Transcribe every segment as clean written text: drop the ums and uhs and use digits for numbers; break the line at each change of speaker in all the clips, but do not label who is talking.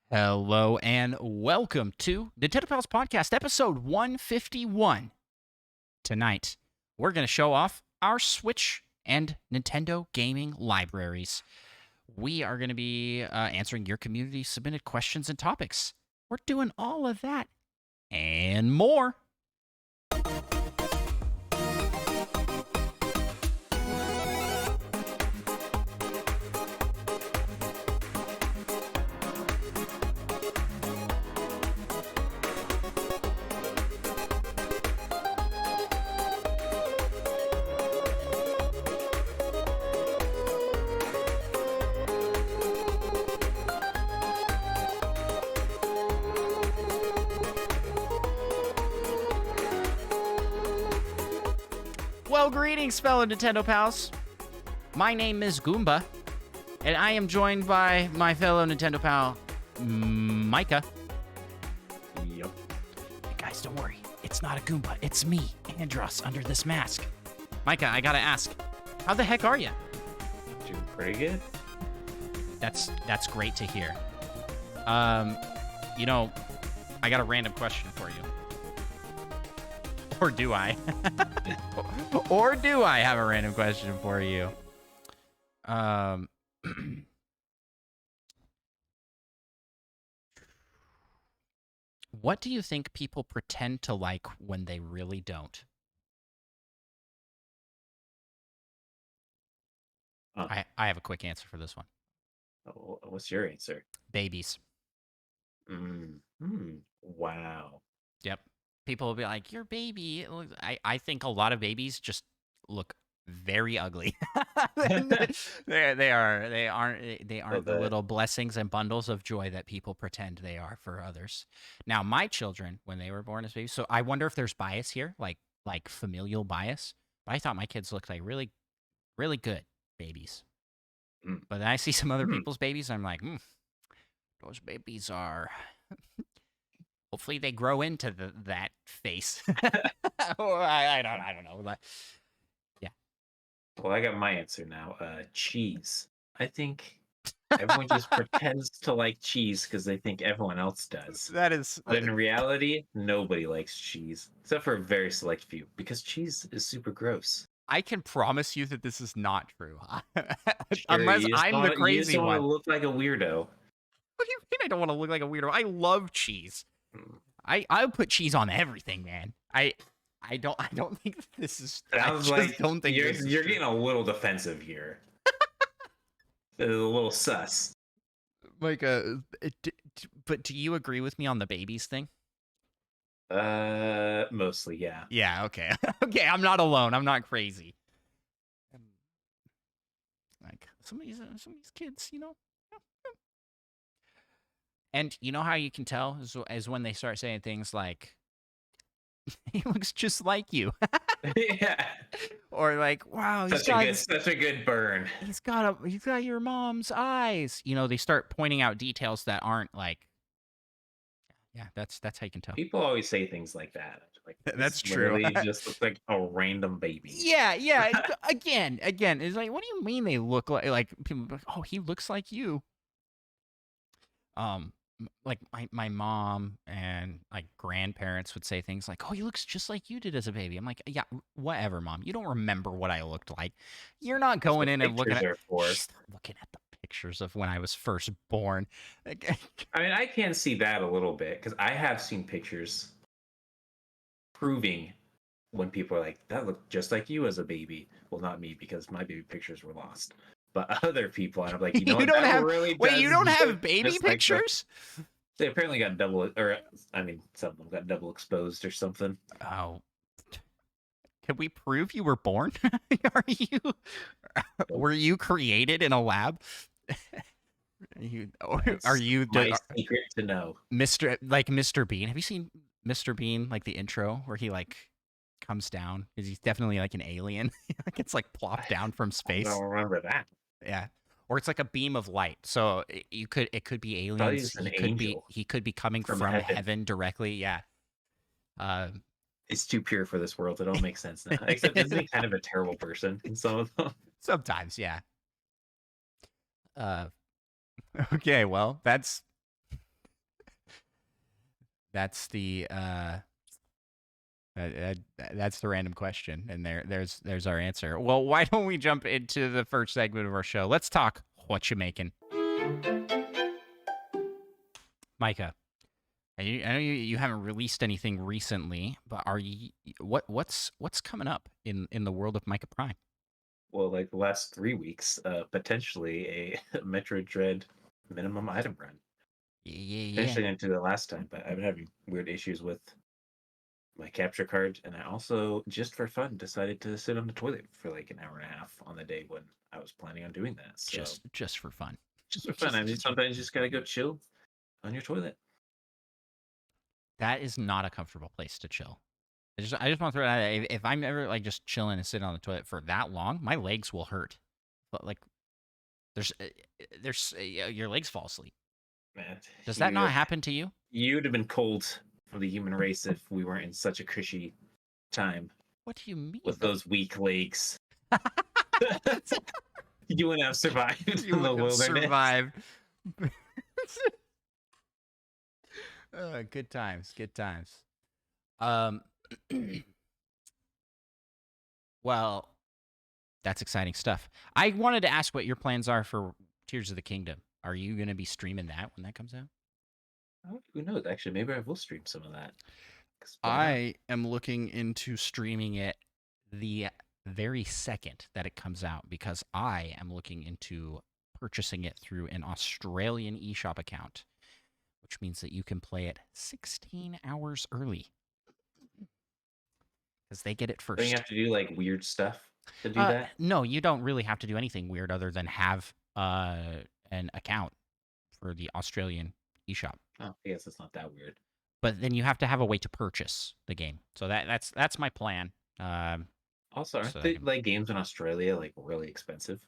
Hello and welcome to Nintendo Pals Podcast, episode 151. Tonight, we're going to show off our Switch and Nintendo gaming libraries. We are going to be answering your community submitted questions and topics. We're doing all of that and more. Well, greetings, fellow Nintendo pals. My name is Goomba, and I am joined by my fellow Nintendo pal, Micah.
Yep.
Hey guys, don't worry. It's not a Goomba. It's me, Andross, under this mask. Micah, I gotta ask, how the heck are you?
Doing pretty good.
That's great to hear. I got a random question for you. Or do I? Or do I have a random question for you? What do you think people pretend to like when they really don't? I have a quick answer for this one.
What's your answer?
Babies.
Wow.
Yep. People will be like, "Your baby." I think a lot of babies just look very ugly. They aren't the little blessings and bundles of joy that people pretend they are for others. Now, my children, when they were born as babies, so I wonder if there's bias here, like familial bias. But I thought my kids looked like really, really good babies. But then I see some other people's babies, I'm like, those babies are. Hopefully they grow into that face. Or I don't know. But yeah.
Well, I got my answer now. Cheese. I think everyone just pretends to like cheese because they think everyone else does.
That is.
But in reality, nobody likes cheese except for a very select few because cheese is super gross.
I can promise you that this is not true.
Sure,
Unless I'm the
you
crazy
just don't want
one.
to look like a weirdo.
What do you mean I don't want to look like a weirdo? I love cheese. I put cheese on everything, man. I don't think this is.
Sounds
I
like
don't think
you're
this is
getting a little defensive here. It's a little sus.
like but do you agree with me on the babies thing?
Mostly, yeah.
Yeah, okay. Okay, I'm not alone. I'm not crazy. Like some of these kids, And you know how you can tell is when they start saying things like, "He looks just like you,"
Yeah.
or like, "Wow,
Such a good burn.
he's got your mom's eyes." They start pointing out details that aren't like. Yeah, that's how you can tell.
People always say things like that. Like
That's
this
true.
literally just looks like a random baby.
Yeah. Again, it's like, what do you mean they look like people? Be like, oh, he looks like you. Like my mom and like grandparents would say things like, "Oh, he looks just like you did as a baby." I'm like, "Yeah, whatever, mom. You don't remember what I looked like. You're not going in and looking at the pictures of when I was first born."
I mean, I can see that a little bit because I have seen pictures proving when people are like, "That looked just like you as a baby." Well, not me because my baby pictures were lost, but other people, and I'm like, you know,
you
what?
don't
That
have
really
wait, you
does
don't have
look
baby
just like
pictures?
They apparently got double, or I mean, some of them got double exposed or something.
Oh. Can we prove you were born? Were you created in a lab? Are you
my secret to know?
Mr. Bean? Have you seen Mr. Bean, like the intro where he like comes down? Because he's definitely like an alien. Like it's like plopped down from
I
space.
don't remember that.
Yeah. Or it's like a beam of light. So it could be aliens. He could be coming from heaven directly. Yeah.
It's too pure for this world. It all makes sense now. Except isn't he kind of a terrible person in some of them?
Sometimes, yeah. Okay, well, that's That's the that's the random question, and there's our answer. Well, why don't we jump into the first segment of our show? Let's talk what you making, Micah. I know you haven't released anything recently, but are you what's coming up in the world of Micah Prime?
Well, like the last 3 weeks, potentially a Metroid Dread minimum item run.
Yeah.
Potentially into the last time, but I've been having weird issues with my capture card, and I also, just for fun, decided to sit on the toilet for like an hour and a half on the day when I was planning on doing that. So
Just for fun.
just for fun. I mean, sometimes you just gotta go chill on your toilet.
That is not a comfortable place to chill. I just want to throw it out there. If I'm ever like just chilling and sitting on the toilet for that long, my legs will hurt. But like, your legs fall asleep.
Man,
Does that not happen to you?
you'd have been cold for the human race if we weren't in such a cushy time
What do you mean?
with those weak legs. You wouldn't have survived
You
in the
would have
wilderness.
survived. Good times. Good times. Well, that's exciting stuff. I wanted to ask what your plans are for Tears of the Kingdom. Are you going to be streaming that when that comes out?
Oh, who knows? Actually, maybe I will stream some of that.
I am looking into streaming it the very second that it comes out because I am looking into purchasing it through an Australian eShop account, which means that you can play it 16 hours early because they get it first.
Don't you have to do like weird stuff to do that?
No, you don't really have to do anything weird other than have an account for the Australian eShop.
Oh, I guess it's not that weird.
But then you have to have a way to purchase the game. So that's my plan.
Also, aren't like games in Australia like really expensive?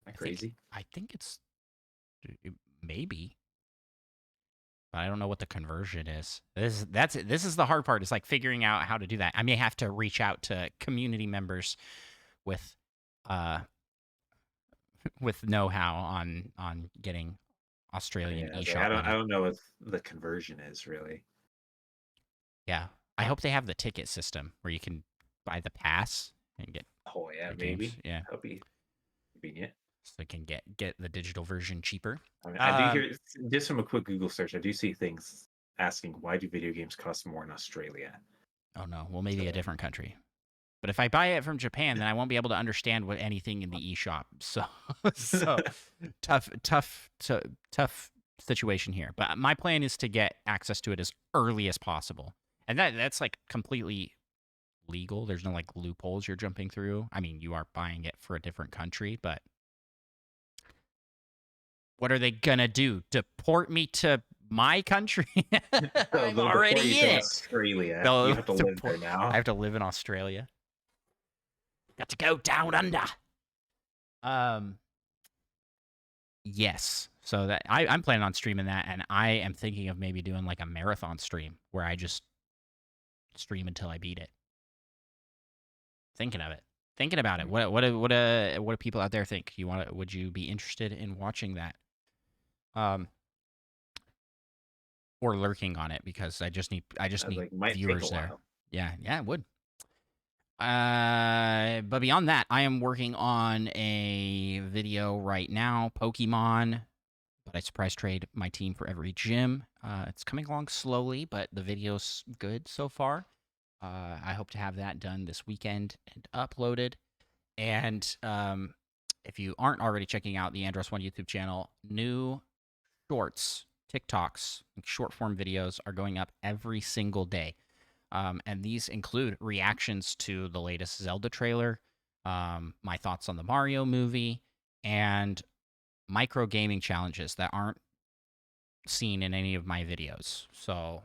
Am I crazy?
I think it's maybe, but I don't know what the conversion is. This is the hard part. It's like figuring out how to do that. I may have to reach out to community members with with know-how on getting Australian eShop.
I don't know what the conversion is really.
Yeah, I hope they have the ticket system where you can buy the pass and get.
Oh yeah, maybe.
Games. Yeah,
that'll be convenient.
So they can get the digital version cheaper.
I mean, I do hear, just from a quick Google search, I do see things asking why do video games cost more in Australia?
Oh no, well maybe a different country. But if I buy it from Japan, then I won't be able to understand what anything in the eShop. So tough situation here. But my plan is to get access to it as early as possible, and that's like completely legal. There's no like loopholes you're jumping through. I mean, you are buying it for a different country, but what are they gonna do? Deport me to my country? I'm already in
Australia. You have to live there now.
I have to live in Australia. Got to go down under. Yes. So that I'm planning on streaming that, and I am thinking of maybe doing like a marathon stream where I just stream until I beat it. Thinking about it. What do people out there think? Would you be interested in watching that? Or lurking on it because I just need viewers there. Yeah, it would. But beyond that, I am working on a video right now, Pokemon, but I surprise trade my team for every gym. It's coming along slowly, but the video's good so far. I hope to have that done this weekend and uploaded. And if you aren't already checking out the Andross 1 YouTube channel, new shorts, TikToks, short form videos are going up every single day. And these include reactions to the latest Zelda trailer, my thoughts on the Mario movie, and micro gaming challenges that aren't seen in any of my videos. So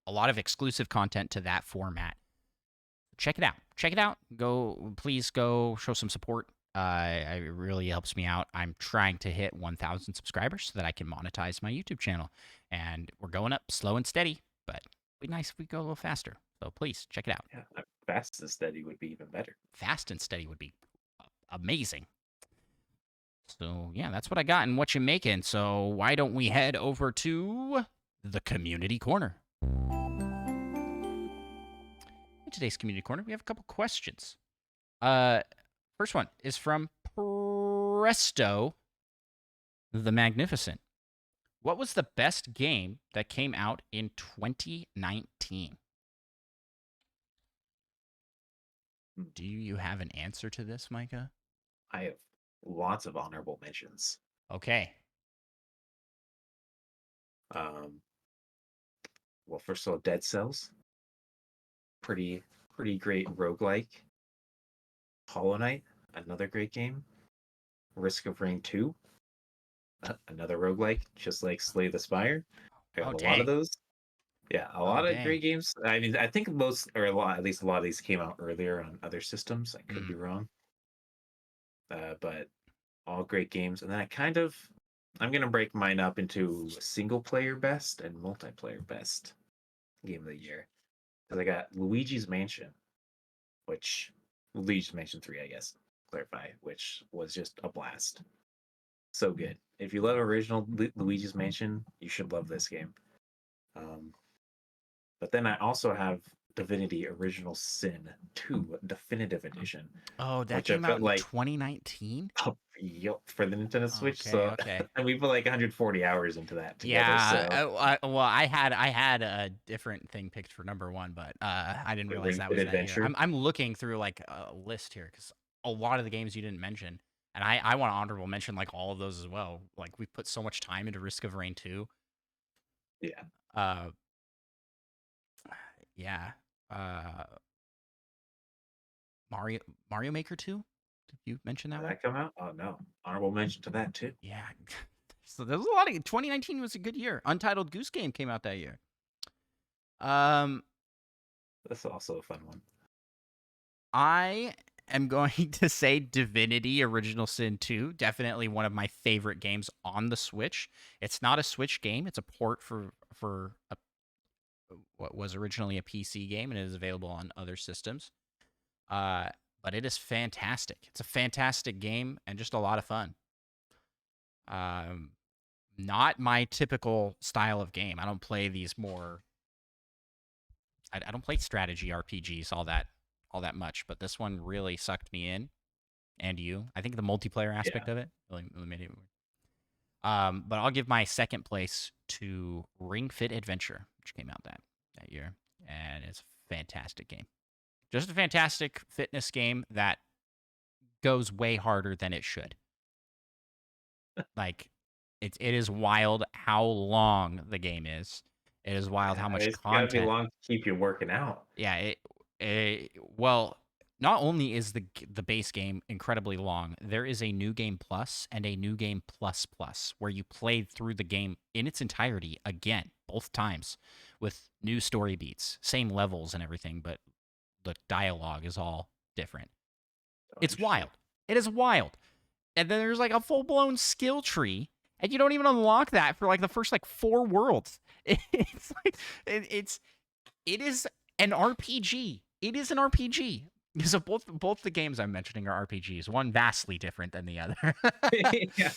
a lot of exclusive content to that format. Check it out. Please go show some support. It really helps me out. I'm trying to hit 1,000 subscribers so that I can monetize my YouTube channel. And we're going up slow and steady, but it'd be nice if we go a little faster. So please check it out.
Yeah, fast and steady would be even better.
Fast and steady would be amazing. So yeah, that's what I got and what you making. So why don't we head over to the Community Corner. In today's Community Corner, we have a couple questions. First one is from Presto the Magnificent. What was the best game that came out in 2019? Do you have an answer to this, Micah?
I have lots of honorable mentions.
Okay.
Well, first of all, Dead Cells. Pretty great roguelike. Hollow Knight, another great game. Risk of Rain 2, another roguelike, just like Slay the Spire. I have a lot of those. Yeah, a lot of great games. I mean, I think most, or at least a lot of these came out earlier on other systems. I could be wrong. But all great games. And then I'm going to break mine up into single player best and multiplayer best game of the year. Because I got Luigi's Mansion 3, I guess, clarify, which was just a blast. So good. If you love original Luigi's Mansion, you should love this game. But then I also have Divinity Original Sin 2 Definitive Edition.
Oh, that came out in 2019?
Yep, for the Nintendo Switch. Okay. And we put like 140 hours into that together.
Yeah. So. I had a different thing picked for number one, but I didn't realize that was that year. I'm looking through like a list here because a lot of the games you didn't mention, and I want to honorable mention like all of those as well. Like we put so much time into Risk of Rain 2.
Yeah.
Yeah. Mario Maker 2? Did you mention that one?
Did that come out? Oh no. Honorable mention to that too.
Yeah. So there's a lot of 2019 was a good year. Untitled Goose Game came out that year.
That's also a fun one.
I am going to say Divinity Original Sin 2. Definitely one of my favorite games on the Switch. It's not a Switch game. It's a port for what was originally a PC game, and it is available on other systems. But it is fantastic. It's a fantastic game and just a lot of fun. Not my typical style of game. I don't play these more. I don't play strategy RPGs all that much, but this one really sucked me in. And you, I think the multiplayer aspect of it really made it weird. But I'll give my second place to Ring Fit Adventure, which came out that year, and it's a fantastic game. Just a fantastic fitness game that goes way harder than it should. Like, it is wild how long the game is. It is wild how much content. It's gotta
be long to keep you working out.
Yeah. Well, not only is the base game incredibly long, there is a new game plus and a new game plus where you play through the game in its entirety again, both times, with new story beats, same levels and everything, but the dialogue is all different. It's wild. It is wild. And then there's like a full-blown skill tree, and you don't even unlock that for like the first like 4 worlds. It's like it is an RPG. It is an RPG. So both the games I'm mentioning are RPGs. One vastly different than the other.
Yeah.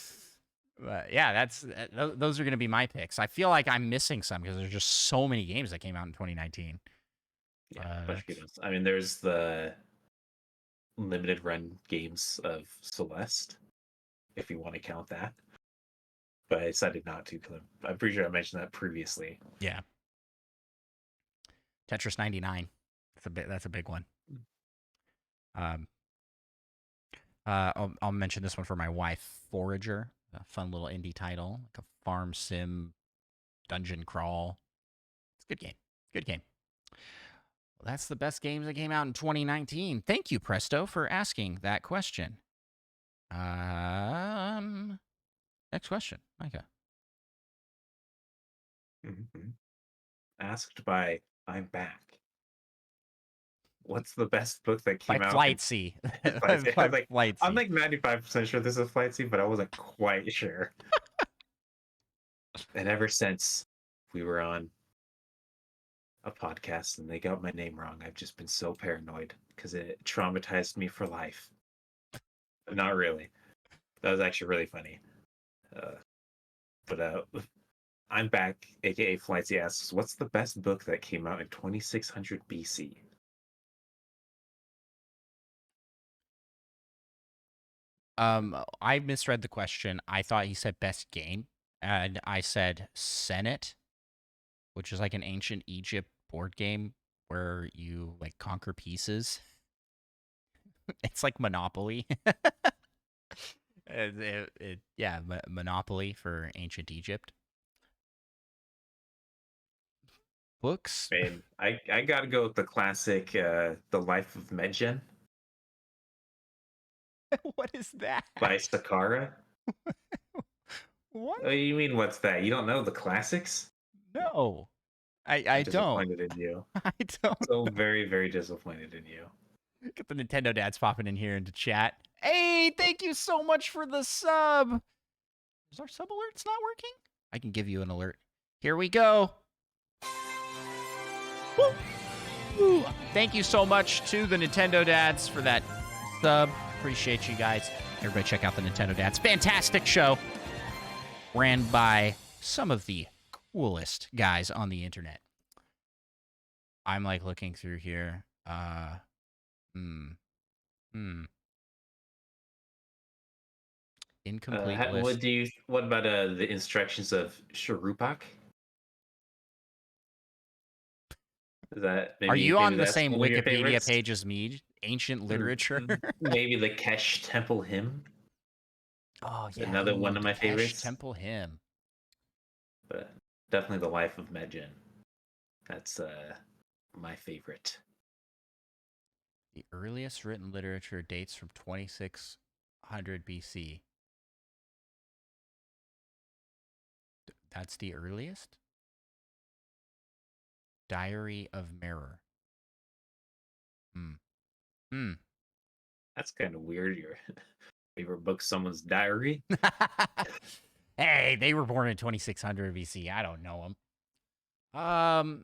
But yeah, those are going to be my picks. I feel like I'm missing some because there's just so many games that came out in 2019.
Yeah, I mean, there's the limited run games of Celeste, if you want to count that. But I decided not to because I'm pretty sure I mentioned that previously.
Yeah. Tetris 99. That's a big one. I'll mention this one for my wife, Forager, a fun little indie title, like a farm sim, dungeon crawl. It's a good game. Good game. Well, that's the best games that came out in 2019. Thank you, Presto, for asking that question. Next question, Micah.
Mm-hmm. Asked by I'm Back. What's the best book that came out?
Flight C.
I'm like 95% sure this is Flight C, but I wasn't quite sure. And ever since we were on a podcast and they got my name wrong, I've just been so paranoid because it traumatized me for life. Not really. That was actually really funny. But I'm back, aka Flightsy asks, what's the best book that came out in 2600 BC?
I misread the question. I thought he said best game, and I said Senate, which is like an ancient Egypt board game where you like conquer pieces. It's like Monopoly. Yeah, Monopoly for ancient Egypt. Books.
And I gotta go with the classic, The Life of Medjen
What is that?
by Sakara.
What?
Oh, you mean what's that? You don't know the classics?
No, I
I'm
I don't.
disappointed in you.
I don't
So
know.
very, very disappointed in you.
Get the Nintendo dads popping in here into chat. Hey, thank you so much for the sub. Is our sub alerts not working? I can give you an alert. Here we go. Woo! Woo! Thank you so much to the Nintendo dads for that sub. Appreciate you guys. Everybody check out the Nintendo dads. Fantastic show. Ran by some of the coolest guys on the internet. I'm like looking through here. Incomplete list.
What about the instructions of Sharupak? Is that
Are
maybe
you on the
that's
same
one of your
Wikipedia
favorites?
page as me? Ancient literature.
Maybe the Kesh Temple Hymn.
Oh yeah,
Another one of
the
my
Kesh
favorites.
Temple Hymn.
But definitely the Life of Medjen. That's my favorite.
The earliest written literature dates from 2600 BC. That's the earliest? Diary of Mirror.
That's kind of weird. Your favorite book, someone's diary.
Hey, they were born in 2600 BC. I don't know them. I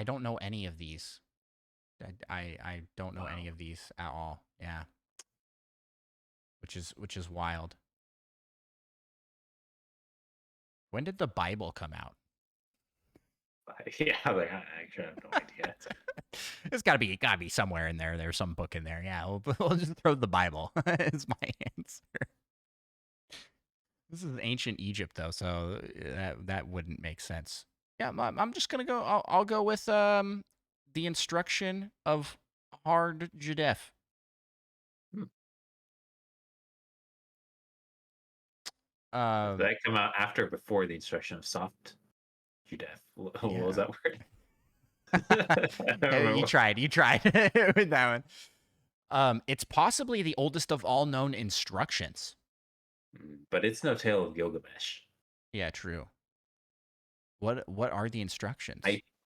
don't know any of these. I don't know any of these at all. Yeah. Which is wild. When did the Bible come out?
Yeah, like, I actually have no idea.
It's gotta be somewhere in there. There's some book in there. Yeah, we'll just throw the Bible. Is my answer. This is ancient Egypt though, so that wouldn't make sense. Yeah, I'm just gonna go. I'll go with the instruction of hard Judef.
Did that come out after or before the instruction of soft Judef? What was that word?
You tried with that one. It's possibly the oldest of all known instructions.
But it's no Tale of Gilgamesh.
Yeah, true. What are the instructions?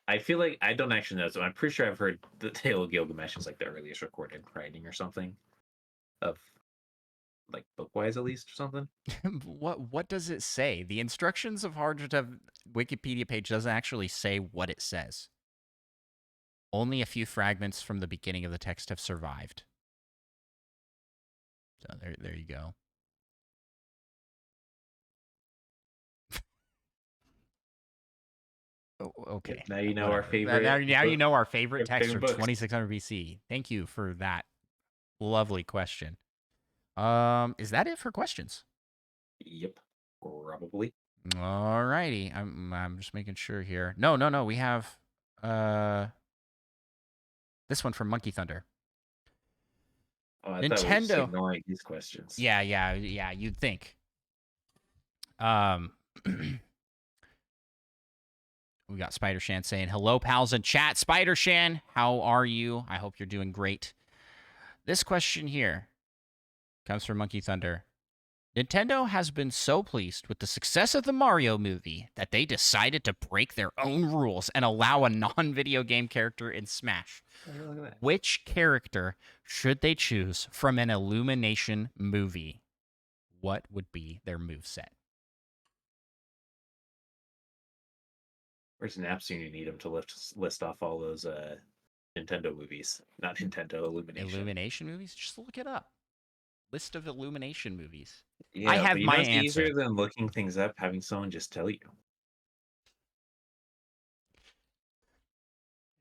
I feel like I don't actually know. So I'm pretty sure I've heard the Tale of Gilgamesh is like the earliest recorded writing or something of like book-wise at least or something.
What does it say? The instructions of Hardjudef Wikipedia page doesn't actually say what it says. Only a few fragments from the beginning of the text have survived. So there you go. Okay.
Now you know our favorite.
Now you know our favorite text
favorite
from 2600 BC. Thank you for that lovely question. Is that it for questions?
Yep, probably.
All righty. I'm just making sure here. No. We have this one from Monkey Thunder.
Oh, I
Nintendo.
thought we were just ignoring these questions.
Yeah. You'd think. We got Spider Shan saying, hello, pals in chat. Spider Shan, how are you? I hope you're doing great. This question here comes from Monkey Thunder. Nintendo has been so pleased with the success of the Mario movie that they decided to break their own rules and allow a non-video game character in Smash.
Oh, look at that.
Which character should they choose from an Illumination movie? What would be their moveset?
Where's Napster? You need them to list off all those Nintendo movies, not Nintendo Illumination.
Illumination movies? Just look it up. list of Illumination movies. I
Yeah, but
have
you know
my
it's
answer.
easier than looking things up, having someone just tell you.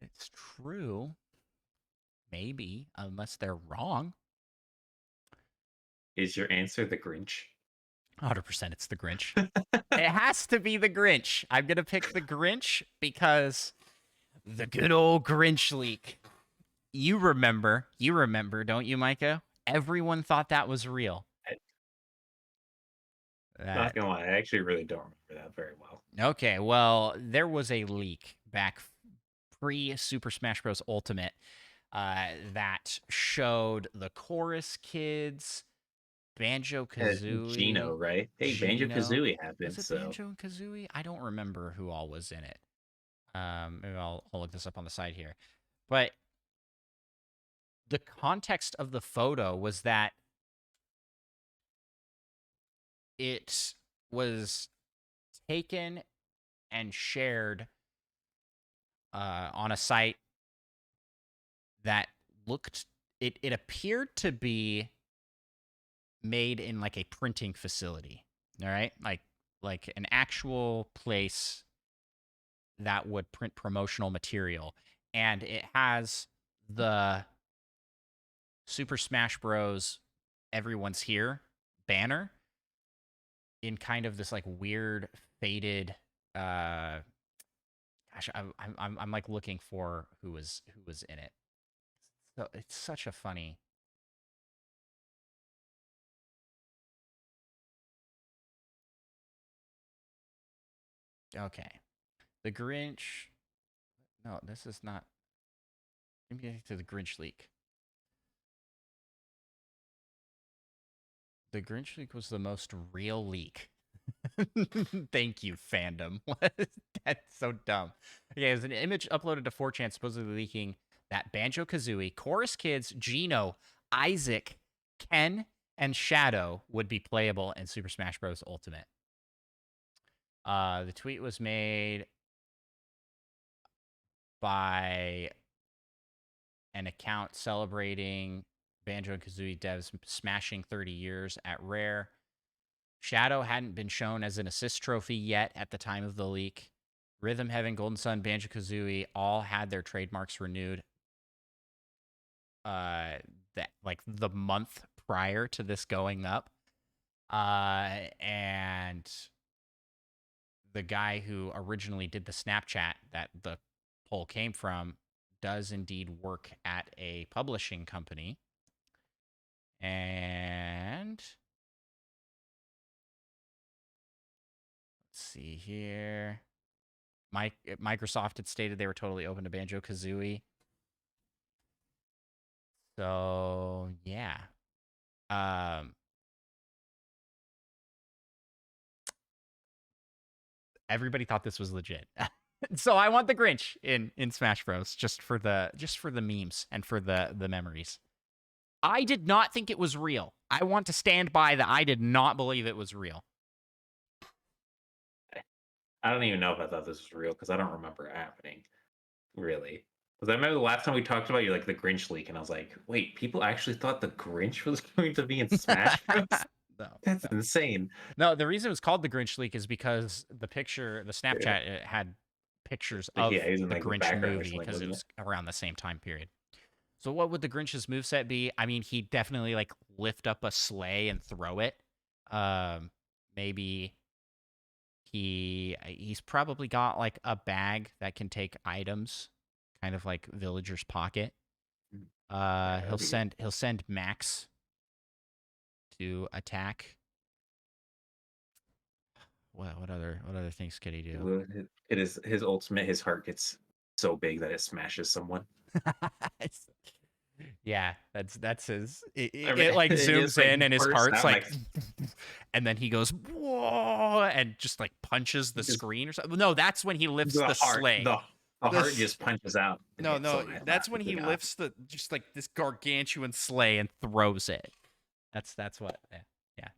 It's true. Maybe, unless they're wrong.
Is your answer the Grinch?
100% it's the Grinch. It has to be the Grinch. I'm going to pick the Grinch because the good old Grinch leak. You remember, don't you, Micah? Everyone thought that was real.
I, not
That
gonna lie, I actually really don't remember that very well.
Okay, well, there was a leak back pre Super Smash Bros. Ultimate that showed the Chorus Kids, Banjo
Gino,
Kazooie,
right? Hey, Banjo
Gino.
Kazooie
Was
happened,
it
so
Banjo and Kazooie? I don't remember who all was in it. Maybe I'll look this up on the side here. But the context of the photo was that it was taken and shared on a site that looked it appeared to be made in like a printing facility. All right? Like an actual place that would print promotional material. And it has the Super Smash Bros. Everyone's Here banner in kind of this like weird faded gosh, I'm like looking for who was in it. So it's such a funny. Okay. The Grinch. No, this is not. Let me get to the Grinch leak. The Grinch leak was the most real leak. Thank you, fandom. That's so dumb. Okay, there's an image uploaded to 4chan supposedly leaking that Banjo Kazooie, Chorus Kids, Gino, Isaac, Ken, and Shadow would be playable in Super Smash Bros. Ultimate. The tweet was made by an account celebrating Banjo and Kazooie devs smashing 30 years at Rare. Shadow hadn't been shown as an assist trophy yet at the time of the leak. Rhythm Heaven, Golden Sun, Banjo Kazooie all had their trademarks renewed. That like the month prior to this going up, and the guy who originally did the Snapchat that the poll came from does indeed work at a publishing company. And let's see here. Microsoft had stated they were totally open to Banjo Kazooie. So yeah. Everybody thought this was legit. So I want the Grinch in Smash Bros. Just for the memes and for the memories. I did not think it was real. I want to stand by that. I did not believe it was real.
I don't even know if I thought this was real because I don't remember it happening. Really. Because I remember the last time we talked about you like the Grinch leak, and I was like, wait, people actually thought the Grinch was going to be in Smash Bros?
No,
That's
no,
insane.
no. The reason it was called the Grinch leak is because the
Yeah,
Snapchat, it had pictures
like,
of
yeah, he's in
the
like the
Grinch
background or
movie
something,
because it
wasn't it?
was around the same time period. So what would the Grinch's moveset be? I mean, he'd definitely like lift up a sleigh and throw it. Maybe he's probably got like a bag that can take items, kind of like Villager's Pocket.
Mm. Yeah,
He'll
that'd be
send Max to attack. What other things could he do?
it is his ultimate. His heart gets so big that it smashes someone.
Yeah, that's his. It,
I
it,
mean,
it like
it
zooms
just like
in and his
bursts
heart's
out
like,
like
and then he goes whoa, and just like punches the
just
screen or something. No, that's when he lifts
the
the
heart.
sleigh.
The heart
This
just punches out and
no
hits
no,
someone.
that's when he lifts the just like this gargantuan sleigh and throws it. That's what. Yeah, yeah.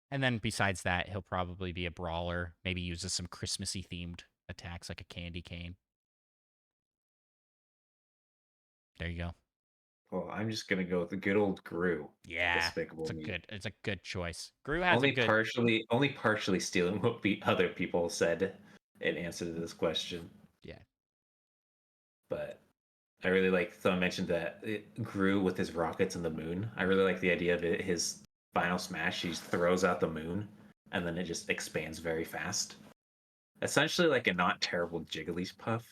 And then besides that, he'll probably be a brawler. Maybe uses some Christmassy themed attacks like a candy cane. There you go.
Well, I'm just gonna go with the good old Gru.
Yeah,
Despicable Me.
it's a good choice. Gru has a
Only
good.
partially stealing what other people said in answer to this question.
Yeah.
But I really like. Someone mentioned that it grew with his rockets and the moon. I really like the idea of it. His final smash, he throws out the moon, and then it just expands very fast. Essentially, like a not terrible Jigglypuff.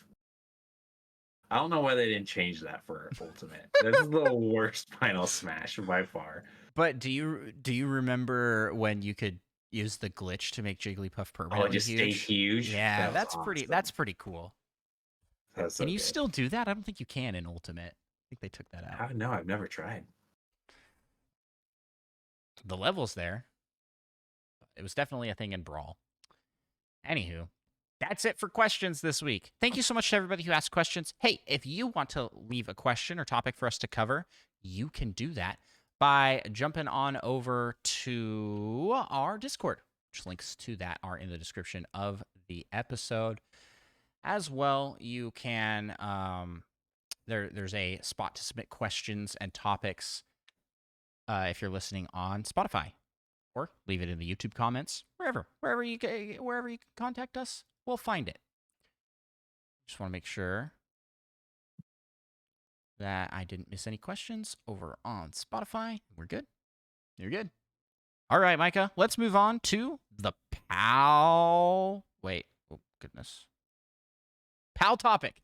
I don't know why they didn't change that for Ultimate. This is the worst final smash by far.
But do you remember when you could use the glitch to make Jigglypuff
Oh, it
permanently
just stayed
huge?
huge.
Yeah,
That was
that's
awesome.
pretty cool.
That's
Can
so
you
good.
still do that? I don't think you can in Ultimate. I think they took that out.
How? No, I've never tried.
The level's there. It was definitely a thing in Brawl. Anywho, that's it for questions this week. Thank you so much to everybody who asked questions. Hey, if you want to leave a question or topic for us to cover, you can do that by jumping on over to our Discord, which links to that are in the description of the episode. As well, you can there's a spot to submit questions and topics if you're listening on Spotify, or leave it in the YouTube comments, wherever you can contact us, we'll find it. Just want to make sure that I didn't miss any questions over on Spotify. We're good. You're good. All right, Micah, let's move on to the PAL. Wait, oh goodness. PAL topic.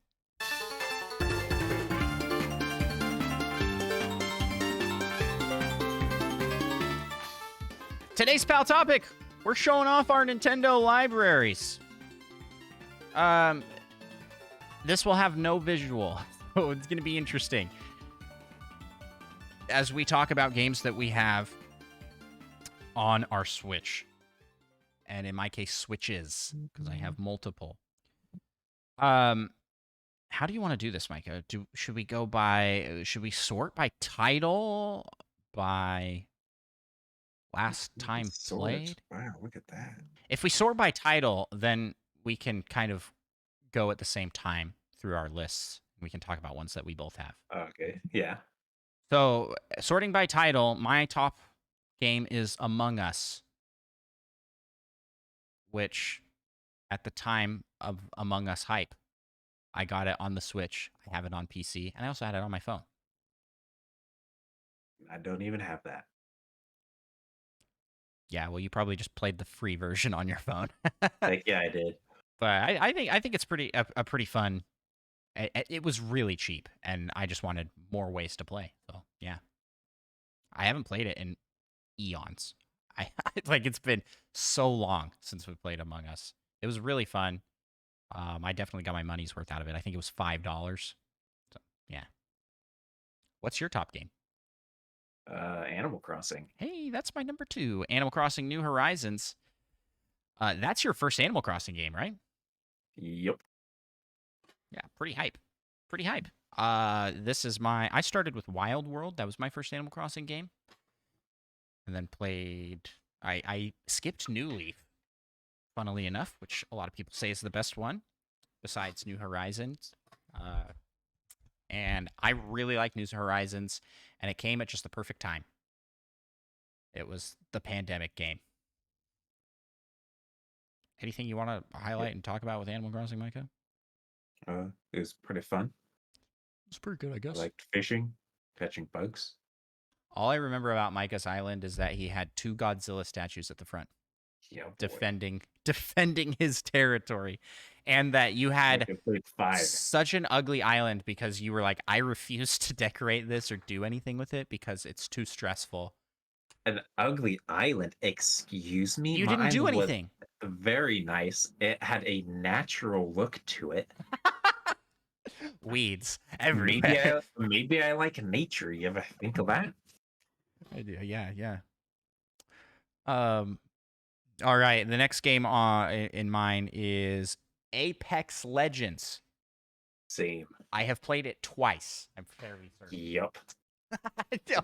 Today's PAL topic, we're showing off our Nintendo libraries. This will have no visual, so it's going to be interesting. As we talk about games that we have on our Switch, and in my case, Switches, because I have multiple. How do you want to do this, Micah? Should we sort by title, by last time played?
Wow, look at that.
If we sort by title, then we can kind of go at the same time through our lists. We can talk about ones that we both have.
Okay, yeah.
So, sorting by title, my top game is Among Us, which at the time of Among Us hype, I got it on the Switch. I have it on PC, and I also had it on my phone.
I don't even have that.
Yeah, well, you probably just played the free version on your phone.
Yeah, I did.
But I think it's a pretty fun. It was really cheap, and I just wanted more ways to play. So yeah, I haven't played it in eons. I like it's been so long since we played Among Us. It was really fun. I definitely got my money's worth out of it. I think it was $5. So yeah. What's your top game?
Animal Crossing.
Hey, that's my number 2. Animal Crossing: New Horizons. That's your first Animal Crossing game, right?
Yep.
Yeah, pretty hype. Pretty hype. This is I started with Wild World. That was my first Animal Crossing game. And then played I skipped New Leaf, funnily enough, which a lot of people say is the best one besides New Horizons. And I really like New Horizons, and it came at just the perfect time. It was the pandemic game. Anything you want to highlight and talk about with Animal Crossing, Micah?
It was pretty fun.
It's pretty good, I guess.
I liked fishing, catching bugs.
All I remember about Micah's Island is that he had 2 Godzilla statues at the front,
Yeah,
defending his territory, and that you had such an ugly island because you were like, I refuse to decorate this or do anything with it because it's too stressful.
An ugly island? Excuse me?
You didn't do anything.
Very nice. It had a natural look to it.
Weeds everywhere.
Maybe I like nature. You ever think of that?
I do. Yeah. All right. The next game in mine is Apex Legends.
Same.
I have played it twice. I'm fairly certain.
Yep.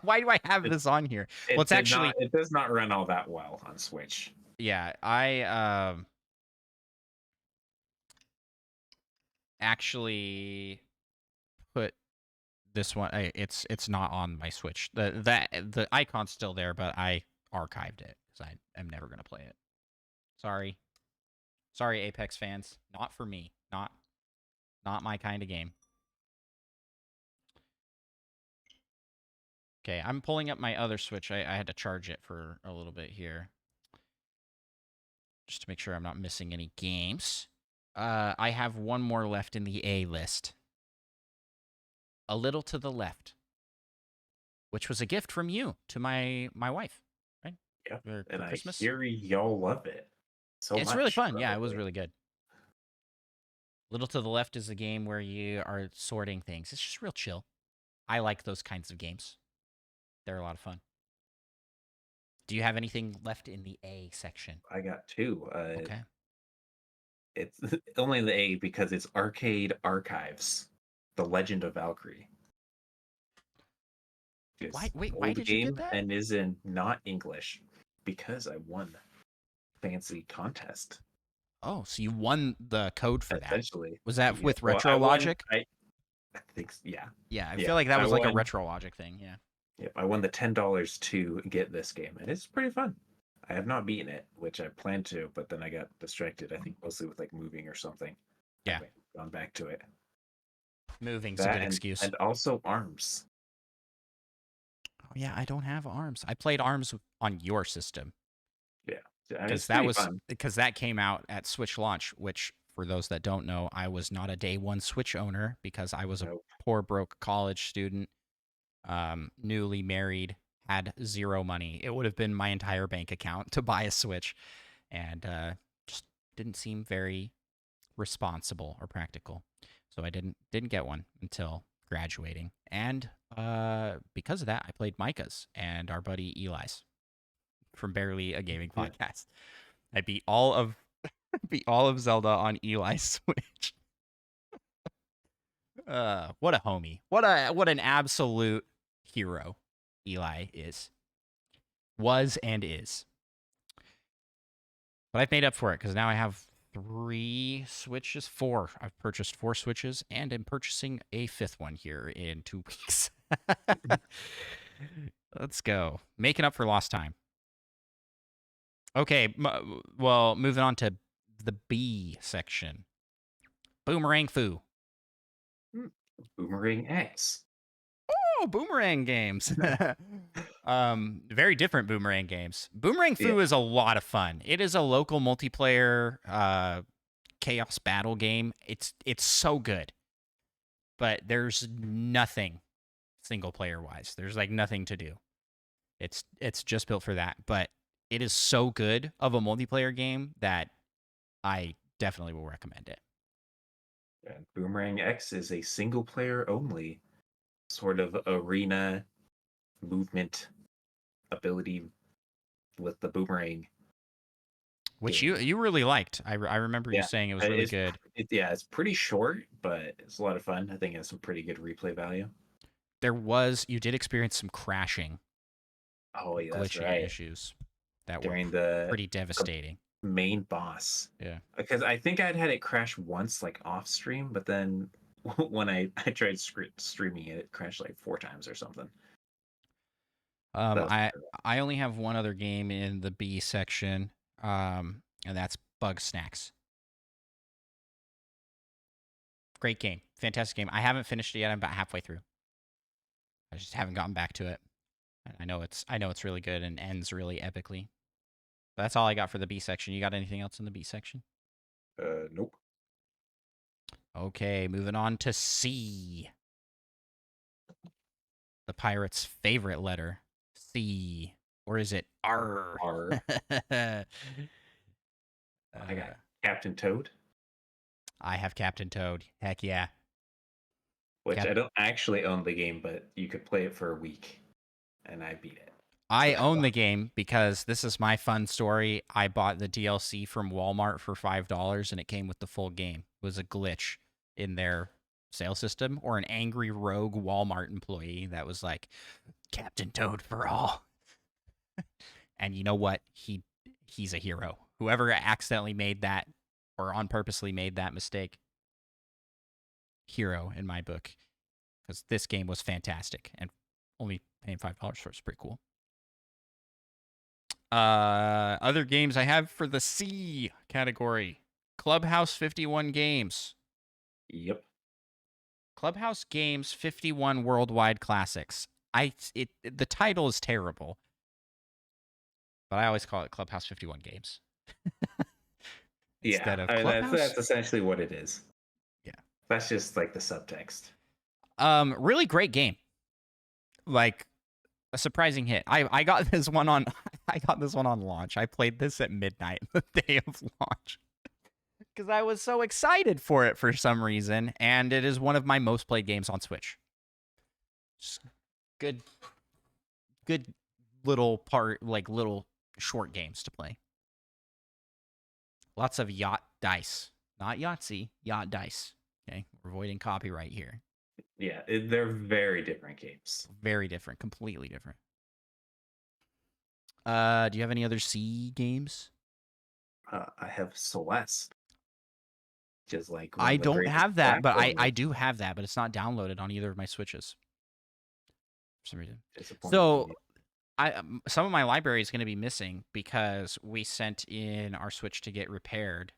Why do I have this on here? Well, it's actually
it does not run all that well on Switch.
Yeah, I actually put this one, it's not on my Switch. The icon's still there, but I archived it because I am never gonna play it. Sorry, Apex fans, not for me. Not my kind of game. Okay, I'm pulling up my other Switch. I had to charge it for a little bit here, just to make sure I'm not missing any games. I have one more left in the A list. A Little to the Left, which was a gift from you to my wife, right?
Yeah,
For
and I
Christmas.
hear y'all love it so
It's
much.
really fun. Yeah, it was really good. Little to the Left is a game where you are sorting things. It's just real chill. I like those kinds of games. They're a lot of fun. Do you have anything left in the A section?
I got two.
Okay.
It's only the A because it's Arcade Archives, The Legend of Valkyrie.
Why? Wait, why
Old
did you get
game
that?
and is in not English because I won fancy contest.
Oh, so you won the code for that.
Essentially.
Was that
Yeah,
with
well,
Retro Logic?
I think yeah.
Yeah, I
Yeah,
feel like that
I
was like a
won.
Retro Logic thing. Yeah.
Yep, I won the $10 to get this game, and it's pretty fun. I have not beaten it, which I planned to, but then I got distracted. I think mostly with like moving or something.
Yeah.
Anyway, gone back to it.
Moving's a
That
good excuse.
and also Arms.
Oh yeah, I don't have Arms. I played Arms on your system.
Yeah,
Because that was fun. Because that came out at Switch launch, which for those that don't know, I was not a day one Switch owner because I was a poor broke college student, newly married, had zero money. It would have been my entire bank account to buy a Switch, and just didn't seem very responsible or practical. So I didn't get one until graduating, and because of that, I played Micah's and our buddy Eli's from Barely a Gaming Podcast. I beat all of Zelda on Eli's Switch. What a homie! What an absolute hero Eli was and is. But I've made up for it because now I have 3 Switches, 4. I've purchased 4 Switches and am purchasing a 5th one here in 2 weeks. Let's go. Making up for lost time. Okay, well, moving on to the B section. Boomerang Foo.
Boomerang X.
Oh, Boomerang games. Very different Boomerang games. Boomerang Foo is a lot of fun. It is a local multiplayer chaos battle game. It's so good. But there's nothing single player wise. There's like nothing to do. It's just built for that. But it is so good of a multiplayer game that I definitely will recommend it.
And Boomerang X is a single player only sort of arena movement ability with the boomerang,
which you really liked. I remember you saying it was really good.
It's pretty short, but it's a lot of fun. I think it has some pretty good replay value.
You did experience some crashing.
Oh yeah, that's
glitching
right.
Issues that
during
were
the
pretty devastating.
Main boss.
Yeah,
because I think I'd had it crash once, like off stream, but then when I tried streaming it, it crashed like 4 times or something.
I only have one other game in the B section, and that's Bug Snacks. Great game, fantastic game. I haven't finished it yet. I'm about halfway through. I just haven't gotten back to it. I know it's really good and ends really epically. But that's all I got for the B section. You got anything else in the B section?
Nope.
Okay, moving on to C. The pirate's favorite letter, C. Or is it R?
R. I got Captain Toad.
I have Captain Toad. Heck yeah.
Which I don't actually own the game, but you could play it for a week, and I beat it.
I own the game because this is my fun story. I bought the DLC from Walmart for $5, and it came with the full game. It was a glitch in their sales system, or an angry rogue Walmart employee that was like, Captain Toad for all. And you know what? He's a hero. Whoever accidentally made that or on purposely made that mistake, hero in my book. because this game was fantastic, and only paying $5 for it's pretty cool. Other games I have for the C category: Clubhouse 51 games.
Yep.
Clubhouse Games 51 Worldwide Classics. The title is terrible, but I always call it Clubhouse 51 Games. Instead of Clubhouse.
That's essentially what it is.
Yeah.
That's just like the subtext.
Really great game. Like a surprising hit. I got this one on launch. I played this at midnight the day of launch because I was so excited for it for some reason, and it is one of my most played games on Switch. Just good little little short games to play. Lots of yacht dice, not Yahtzee, yacht dice. Okay, we're avoiding copyright here.
Yeah, they're very different games.
Very different, completely different. Do you have any other C games?
I have Celeste. Just like
I don't have that, but I do have that, but it's not downloaded on either of my Switches for some reason. So some of my library is going to be missing because we sent in our Switch to get repaired,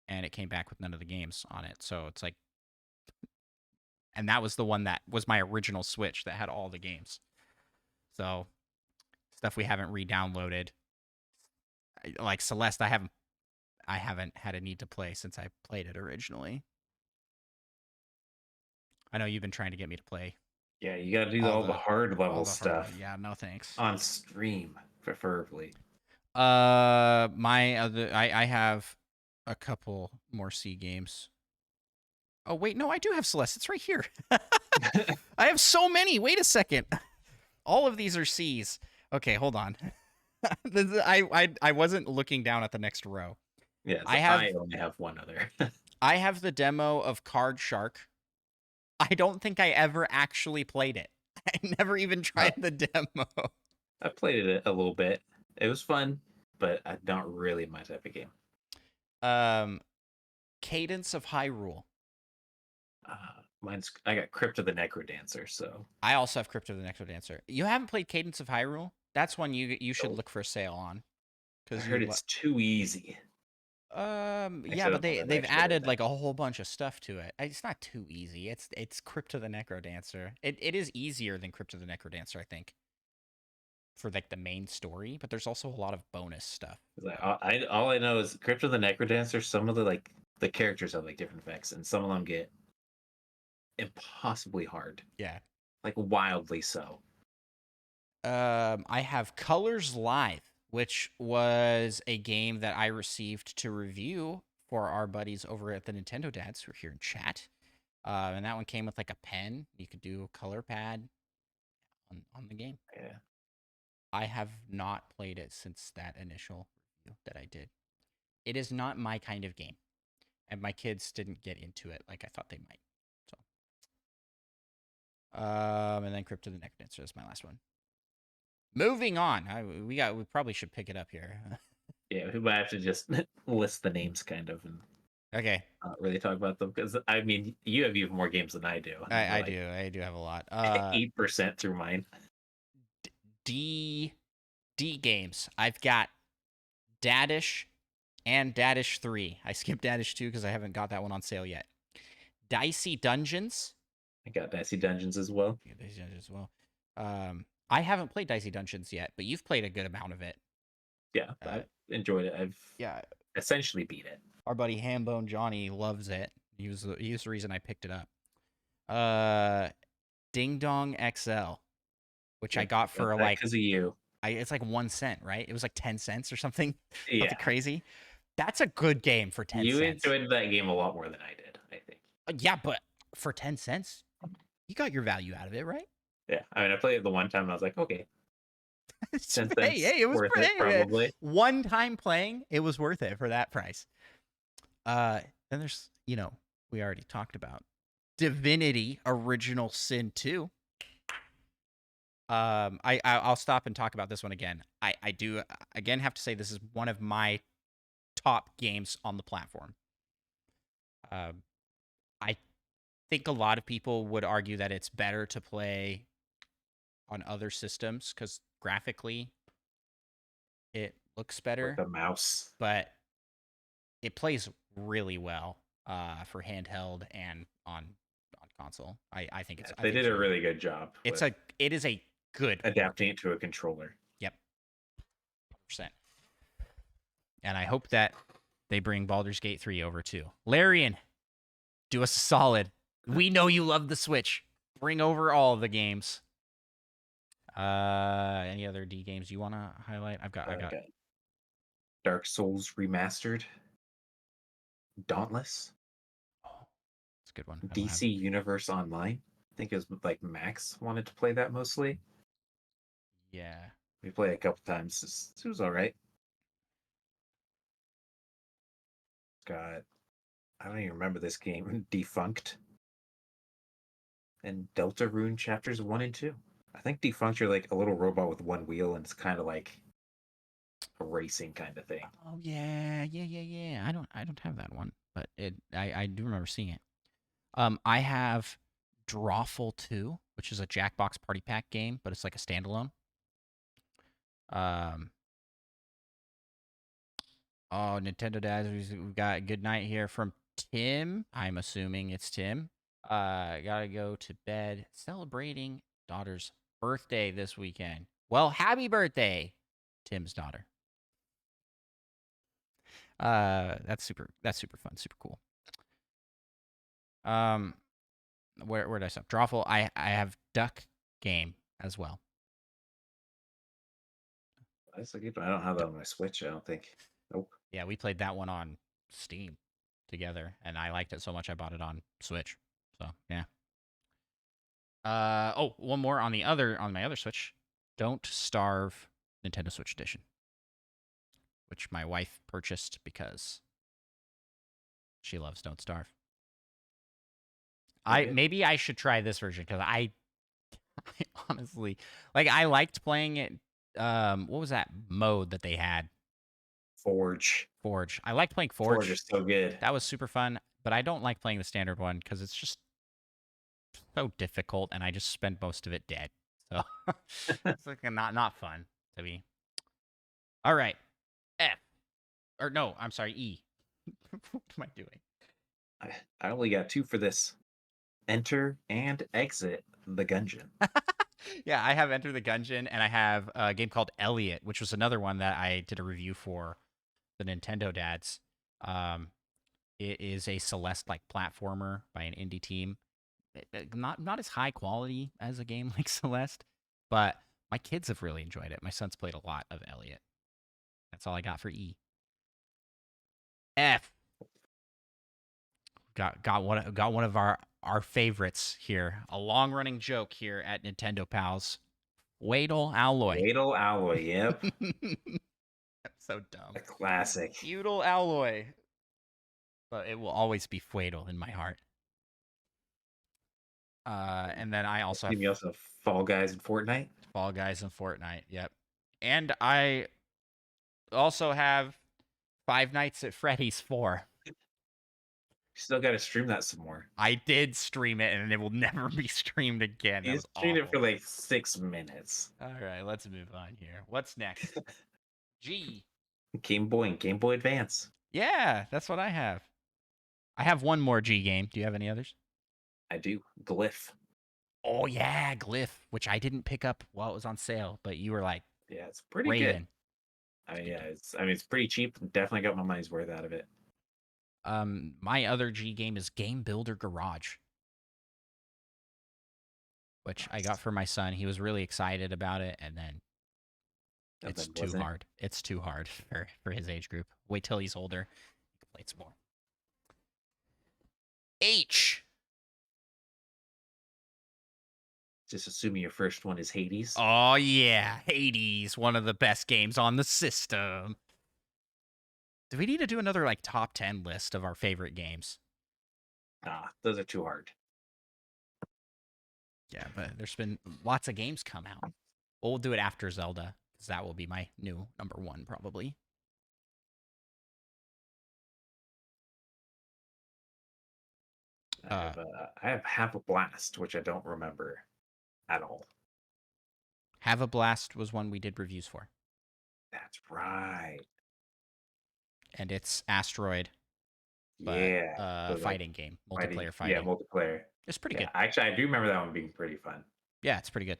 and it came back with none of the games on it. So it's like, and that was the one that was my original Switch that had all the games. So stuff we haven't re-downloaded, like Celeste, I haven't had a need to play since I played it originally. I know you've been trying to get me to play.
Yeah, you got to do all the hard level stuff.
Yeah, no thanks.
On stream, preferably.
I have a couple more C games. Oh wait, no, I do have Celeste. It's right here. I have so many. Wait a second. All of these are C's. Okay, hold on. I wasn't looking down at the next row.
Yeah, so I only have one other.
I have the demo of Card Shark. I don't think I ever actually played it. I never even tried the demo.
I played it a little bit. It was fun, but not really my type of game.
Cadence of Hyrule.
I got Crypt of the Necrodancer, so
I also have Crypt of the Necrodancer. You haven't played Cadence of Hyrule? That's one you should look for a sale on.
I heard it's too easy.
Yeah, but they've added like a whole bunch of stuff to it. It's not too easy. It's Crypt of the Necrodancer. It is easier than Crypt of the Necrodancer, I think, for like the main story. But there's also a lot of bonus stuff.
All I know is Crypt of the Necrodancer. Some of the characters have like different effects, and some of them get impossibly hard.
Yeah,
like wildly so.
I have Colors Live, which was a game that I received to review for our buddies over at the Nintendo Dads who are here in chat. And that one came with like a pen. You could do a color pad on the game.
Yeah.
I have not played it since that initial review that I did. It is not my kind of game. And my kids didn't get into it like I thought they might. So, and then Crypt of the Necrodancer is my last one. Moving on. We probably should pick it up here.
Yeah, we might have to just list the names kind of and
okay.
Not really talk about them because I mean you have even more games than I do.
I do have a lot.
8% through mine.
D games. I've got Dadish and Dadish 3. I skipped Dadish 2 because I haven't got that one on sale yet. Dicey Dungeons.
I got Dicey Dungeons as well.
Dicey Dungeons as well. I haven't played Dicey Dungeons yet, but you've played a good amount of it.
Yeah, I've enjoyed it. I've essentially beat it.
Our buddy Hambone Johnny loves it. He was the reason I picked it up. Ding Dong XL, which I got for like
because of you.
It's like 1 cent, right? It was like 10 cents or something.
Yeah,
something crazy. That's a good game for 10 cents.
You enjoyed that game a lot more than I did, I think.
Yeah, but for 10 cents, you got your value out of it, right?
Yeah, I mean, I played it the one time and I was like, okay.
Hey, it was worth it, probably. One time playing, it was worth it for that price. Then there's, we already talked about Divinity Original Sin 2. I'll stop and talk about this one again. I do again have to say this is one of my top games on the platform. I think a lot of people would argue that it's better to play on other systems because graphically it looks
With
better,
the mouse.
but it plays really well for handheld and on console. I think it's
They did
it's
a really good job with
it is a good
adapting it to a controller.
Yep. 100%. And I hope that they bring Baldur's Gate 3 over too. Larian, do us a solid. We know you love the Switch. Bring over all the games. Any other D games you want to highlight? I got
Dark Souls Remastered, Dauntless,
Oh, it's a good one.
DC Universe Online. I think it was like Max wanted to play that mostly.
Yeah.
We played it a couple times. It was all right. Got, I don't even remember this game. Defunct and Deltarune chapters 1 and 2. I think Defunct, you're like a little robot with one wheel, and it's kind of like a racing kind of thing.
Oh yeah. I don't have that one, but I do remember seeing it. I have Drawful 2, which is a Jackbox Party Pack game, but it's like a standalone. Oh, Nintendo Dads, we've got good night here from Tim. I'm assuming it's Tim. Gotta go to bed. Celebrating daughter's birthday this weekend. Well, happy birthday, Tim's daughter. That's super fun, super cool. Where did I stop? Drawful. I have Duck Game as well.
That's a good one. I don't have that on my Switch, I don't think. Nope.
Yeah, we played that one on Steam together, and I liked it so much I bought it on Switch. So yeah. Oh, one more on my other Switch. Don't Starve Nintendo Switch Edition, which my wife purchased because she loves Don't Starve. Maybe I should try this version because I honestly I liked playing it. What was that mode that they had?
Forge.
I liked playing Forge.
Forge is so good.
That was super fun, but I don't like playing the standard one because it's just so difficult, and I just spend most of it dead. So it's like not fun to me. All right, F, or no, I'm sorry, E. What am I doing?
I only got 2 for this. Enter and Exit the Gungeon.
Yeah, I have Enter the Gungeon, and I have a game called Elliot, which was another one that I did a review for the Nintendo Dads. It is a Celeste-like platformer by an indie team. Not as high quality as a game like Celeste, but my kids have really enjoyed it. My son's played a lot of Elliot. That's all I got for E. F. Got one of our favorites here. A long running joke here at Nintendo Pals. Weidel Alloy.
Weidel Alloy, yep.
That's so dumb.
A classic.
Feudal Alloy. But it will always be Feudal in my heart. And then I also have...
You also have Fall Guys and Fortnite?
Fall Guys and Fortnite, yep. And I also have Five Nights at Freddy's 4.
Still got to stream that some more.
I did stream it, and it will never be streamed again.
You streamed it for like 6 minutes.
All right, let's move on here. What's next? G.
Game Boy and Game Boy Advance.
Yeah, that's what I have. I have one more G game. Do you have any others?
I do. Glyph.
Oh yeah, Glyph, which I didn't pick up while it was on sale, but you were like,
yeah, it's pretty good. It's pretty cheap. Definitely got my money's worth out of it.
My other G game is Game Builder Garage, which I got for my son. He was really excited about it, and then it's too hard. It's too hard for his age group. Wait till he's older. He can play some more. H.
Just assuming your first one is Hades.
Oh yeah, Hades, one of the best games on the system. Do we need to do another top 10 list of our favorite games?
Those are too hard.
Yeah, but there's been lots of games come out. We'll do it after Zelda, because that will be my new number 1 probably. Uh,
I have Have a Blast, which I don't remember at all.
Have a Blast was one we did reviews for,
That's right.
and it's Asteroid, but
Yeah. So like
fighting game,
fighting,
multiplayer
yeah,
fighting.
multiplayer.
It's pretty
Yeah,
good.
actually, I do remember that one being pretty fun.
Yeah, it's pretty good.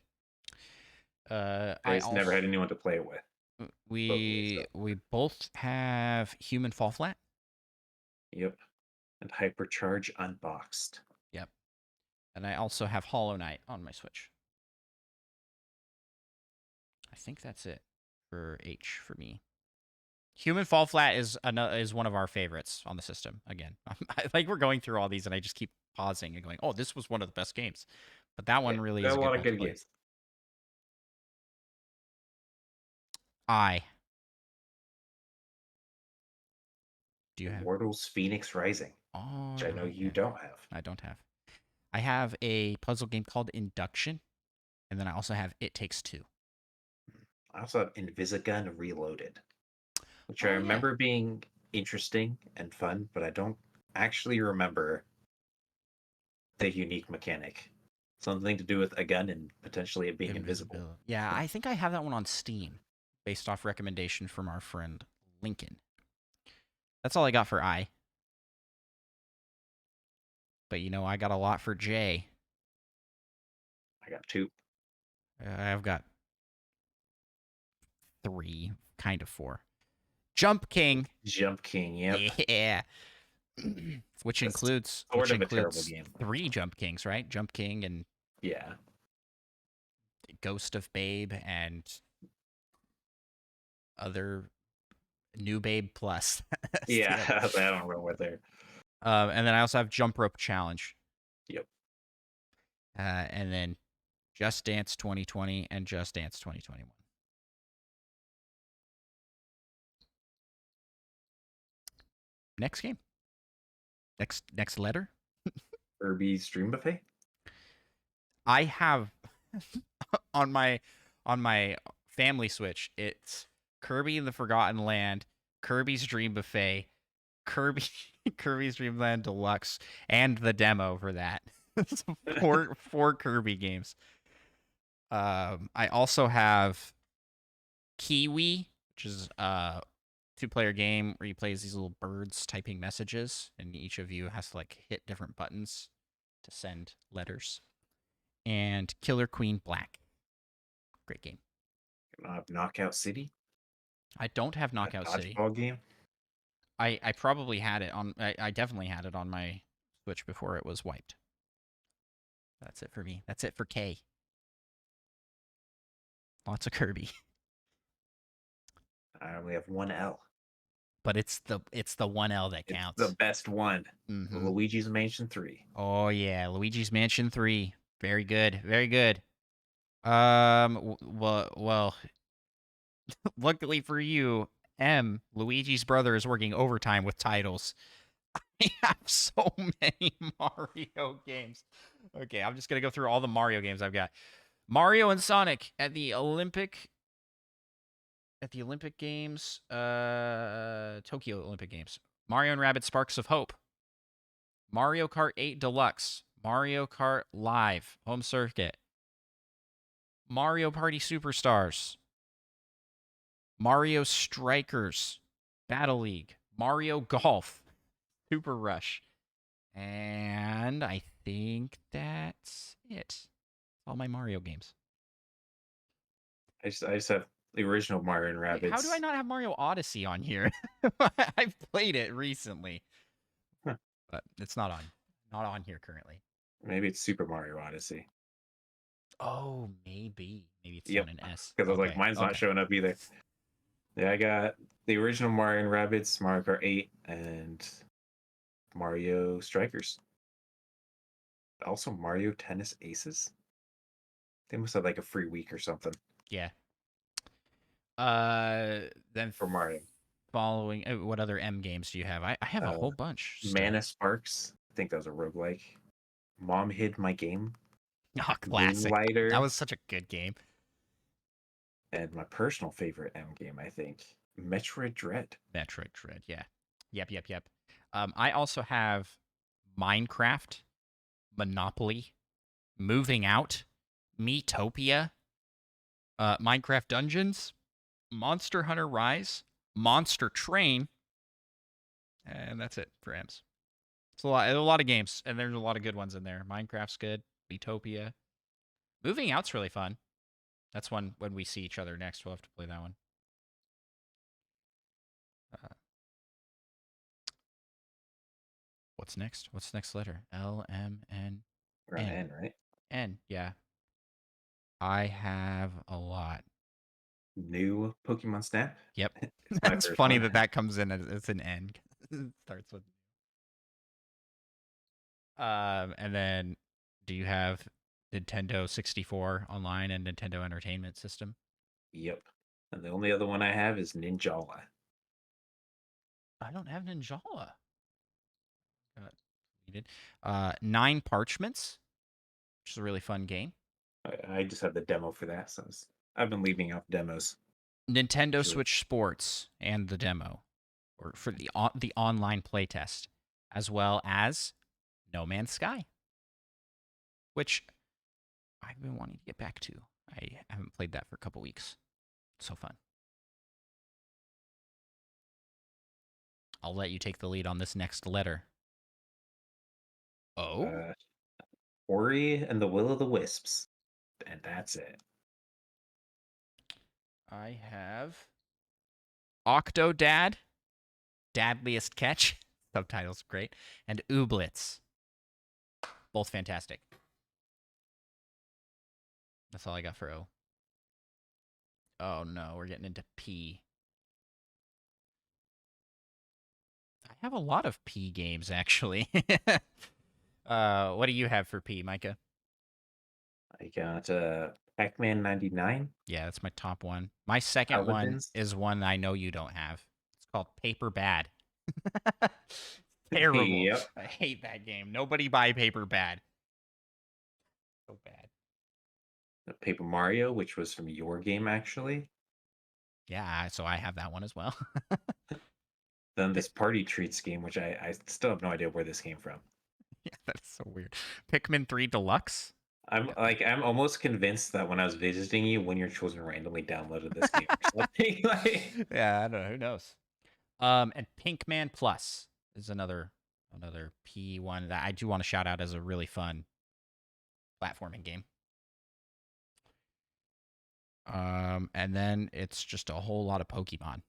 I
I
just never had
also
anyone to play it with locally. So,
we both have Human Fall Flat.
yep. And Hypercharge Unboxed.
Yep. And I also have Hollow Knight on my Switch. I think that's it for H for me. Human Fall Flat is one of our favorites on the system. Again, like we're going through all these, and I just keep pausing and going, "Oh, this was one of the best games," but that one
Yeah,
really is
got
a
a
good
lot of good
multiplayer.
games.
I do you have?
Immortals Phoenix Rising,
Oh
which I know you
yeah,
don't have.
I don't have. I have a puzzle game called Induction, and then I also have It Takes Two.
I also have Invisigun Reloaded, which I
Oh yeah,
remember being interesting and fun, but I don't actually remember the unique mechanic. Something to do with a gun and potentially it being invisible.
Invisibility. Yeah, I think I have that one on Steam, based off recommendation from our friend Lincoln. That's all I got for I. But I got a lot for J.
I got two.
I've got 3, kind of 4. Jump King.
Jump King, yep.
Yeah. which
That's
includes
sort of a terrible game.
3 Jump Kings, right? Jump King and
Yeah.
Ghost of Babe and other New Babe Plus.
Yeah, I don't remember what they're.
And then I also have Jump Rope Challenge.
Yep.
And then Just Dance 2020 and Just Dance 2021. Next game. Next letter.
Kirby's Dream Buffet?
I have on my family Switch, it's Kirby in the Forgotten Land, Kirby's Dream Buffet, Kirby Kirby's Dream Land Deluxe, and the demo for that. So four Kirby games. I also have Kiwi, which is a 2-player game where you play as these little birds typing messages, and each of you has to hit different buttons to send letters. And Killer Queen Black. Great game.
Knockout City?
I don't have
A
Knockout City.
dodgeball game?
I probably had it on. I definitely had it on my Switch before it was wiped. That's it for me. That's it for K. Lots of Kirby,
I only have one L.
but it's the 1L that
It's
counts.
the best one.
Mm-hmm.
Luigi's Mansion 3.
Oh yeah, Luigi's Mansion 3. Very good. Very good. Well, luckily for you, Luigi's brother is working overtime with titles. I have so many Mario games. Okay, I'm just gonna go through all the Mario games I've got. Mario and Sonic at the Olympic Games, Tokyo Olympic Games. Mario and Rabbids Sparks of Hope. Mario Kart 8 Deluxe. Mario Kart Live Home Circuit. Mario Party Superstars. Mario Strikers. Battle League. Mario Golf. Super Rush. And I think that's it. All my Mario games.
I just have the original Mario and
Wait,
Rabbids.
how do I not have Mario Odyssey on here? I've played it recently,
Huh.
but it's not on here currently.
Maybe it's Super Mario Odyssey.
Oh, maybe it's
Yep.
on an S.
Because I was like, mine's not showing up either. Yeah, I got the original Mario and Rabbids, Mario Kart 8, and Mario Strikers. Also, Mario Tennis Aces. They must have like a free week or something
Yeah. Then
for Mario.
following, what other M games do you have? I have a whole bunch.
Mana Sparks. I think that was a roguelike. Mom Hid My Game.
Oh, classic.
Moonlighter.
That was such a good game.
And my personal favorite M game, I think, Metroid Dread.
Metroid Dread, yeah. Yep. I also have Minecraft Monopoly, Moving Out, Miitopia, Minecraft Dungeons, Monster Hunter Rise, Monster Train, and that's it for M's. It's a lot of games, and there's a lot of good ones in there. Minecraft's good, Miitopia. Moving Out's really fun. That's one when we see each other next. We'll have to play that one. Uh, what's next? What's the next letter? L, M, N,
We're on
N.
N, right?
N, yeah. I have a lot.
New Pokemon Snap.
Yep.
It's my
That's
first
funny
one.
that comes in as it's an N. It starts with. And then do you have Nintendo 64 online and Nintendo Entertainment System?
Yep. And the only other one I have is Ninjala.
I don't have Ninjala. Got deleted. 9 Parchments, which is a really fun game.
I just have the demo for that, so I've been leaving out demos.
Nintendo
Usually.
Switch Sports and the demo, or for the online playtest, as well as No Man's Sky, which I've been wanting to get back to. I haven't played that for a couple weeks. It's so fun. I'll let you take the lead on this next letter. Oh?
Ori and the Will of the Wisps. And that's it.
I have Octodad, Dadliest Catch, subtitles great, and Ooblets. Both fantastic. That's all I got for O. Oh no, we're getting into P. I have a lot of P games, actually. What do you have for P, Micah?
I got Pac-Man 99.
Yeah, that's my top one. My second one
Paladins.
is one I know you don't have. It's called Paper Bad. Terrible.
Yep.
I hate that game. Nobody buy Paper Bad. So bad.
Paper Mario, which was from your game, actually.
Yeah, so I have that one as well.
Then this Party Treats game, which I still have no idea where this came from.
Yeah, that's so weird. Pikmin 3 Deluxe.
I'm almost convinced that when I was visiting you, one of your children randomly downloaded this game or something.
Yeah, I don't know. Who knows? And Pinkman Plus is another P1 that I do want to shout out as a really fun platforming game. And then it's just a whole lot of Pokemon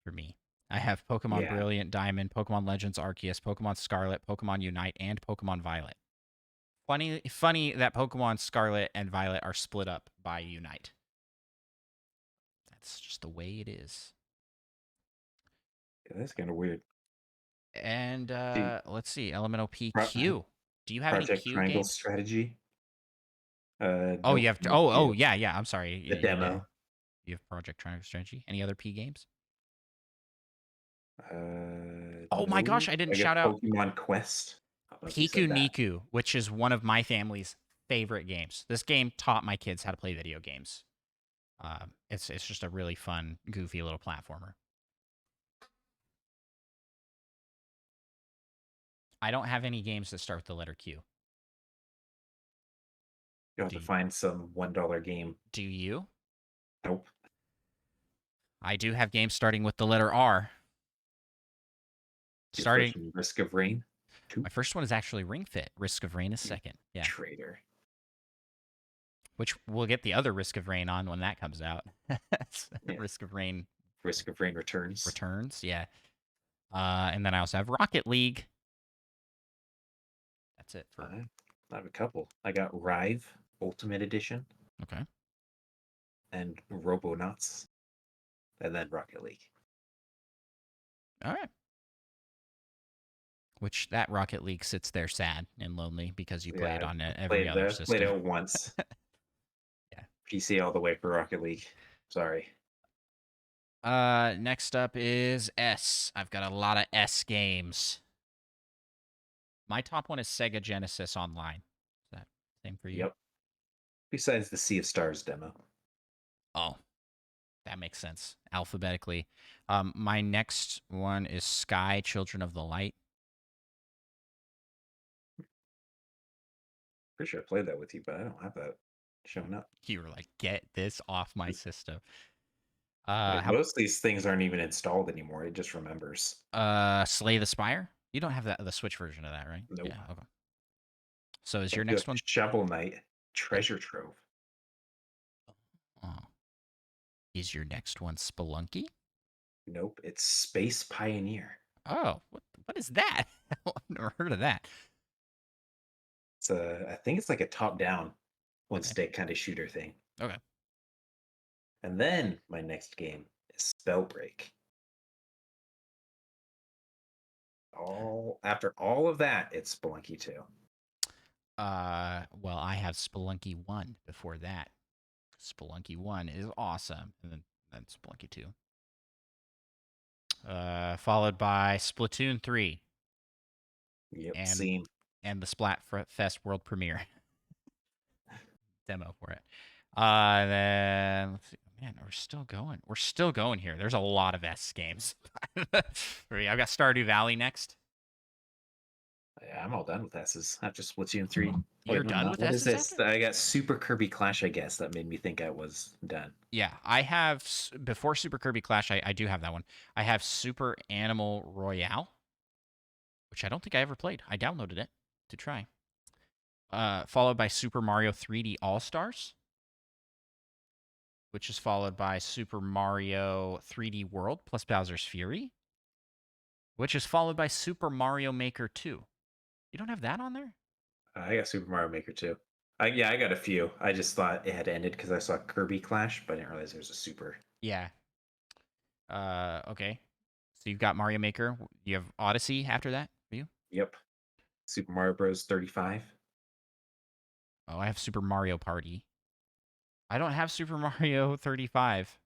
for me. I have Pokemon
Yeah.
Brilliant Diamond, Pokemon Legends Arceus, Pokemon Scarlet, Pokemon Unite, and Pokemon Violet. Funny that Pokemon Scarlet and Violet are split up by Unite. That's just the way it is.
Yeah, that's kind of weird.
And let's see, Elemental PQ. Do you have
Project
any Q
Triangle
games?
Strategy.
Oh,
Nope,
you have.
no
Oh,
Q.
yeah. I'm sorry.
The demo.
You have Project Triangle Strategy. Any other P games? Oh my gosh,
No.
I didn't
I
shout
got
out
Pokemon Quest. I don't know if you
Piku
said that.
Niku, which is one of my family's favorite games. This game taught my kids how to play video games. It's just a really fun, goofy little platformer. I don't have any games that start with the letter Q.
You'll have to find some $1 game.
Do you?
Nope.
I do have games starting with the letter R.
Starting Risk of Rain. 2.
My first one is actually Ring Fit. Risk of Rain is second. Yeah.
Traitor.
Which we'll get the other Risk of Rain on when that comes out.
Yeah.
Risk of Rain.
Risk of Rain Returns.
Yeah. And then I also have Rocket League. That's it for.
I have a couple. I got Rive Ultimate Edition.
Okay.
And Robonauts. And then Rocket League.
All right. Which that Rocket League sits there sad and lonely because you play it on every other system.
Played it once.
Yeah.
PC all the way for Rocket League. Sorry.
Next up is S. I've got a lot of S games. My top one is Sega Genesis Online. Is that same for you?
Yep. Besides the Sea of Stars demo.
Oh, that makes sense. Alphabetically. My next one is Sky Children of the Light.
Pretty sure I played that with you, but I don't have that showing up.
You were like, get this off my system.
Like
How
most of these things aren't even installed anymore. It just remembers.
Slay the Spire? You don't have the Switch version of that, right?
Nope.
Yeah, okay. So is
So I
your
feel
next
like
one?
Shovel Knight Treasure Trove.
Oh, is your next one Spelunky?
Nope, it's Space Pioneer.
Oh, what is that? I've never heard of that.
It's I think it's like a top-down, one
Okay.
stick kind of shooter thing.
Okay.
And then my next game is Spellbreak. After all of that, it's Spelunky 2.
Well, I have Spelunky 1 before that. Spelunky 1 is awesome. And then Spelunky 2. Followed by Splatoon 3
Yep,
and
same.
the Splatfest World Premiere demo for it. Then let's see. Man, we're still going. We're still going here. There's a lot of S games. I've got Stardew Valley next.
Yeah, I'm all done with S's after Splatoon 3.
You're
Wait, no, I'm
done
not.
with
What is
S's
this?
after?
I got Super Kirby Clash, I guess. That made me think I was done.
Yeah, I have before Super Kirby Clash. I do have that one. I have Super Animal Royale, which I don't think I ever played. I downloaded it to try. Followed by Super Mario 3D All Stars, which is followed by Super Mario 3D World plus Bowser's Fury, which is followed by Super Mario Maker 2. You don't have that on there?
I got Super Mario Maker too. Yeah, I got a few. I just thought it had ended because I saw Kirby Clash, but I didn't realize there was a Super.
Yeah. Okay. So you've got Mario Maker. You have Odyssey after that for you?
Yep. Super Mario Bros. 35.
Oh, I have Super Mario Party. I don't have Super Mario 35.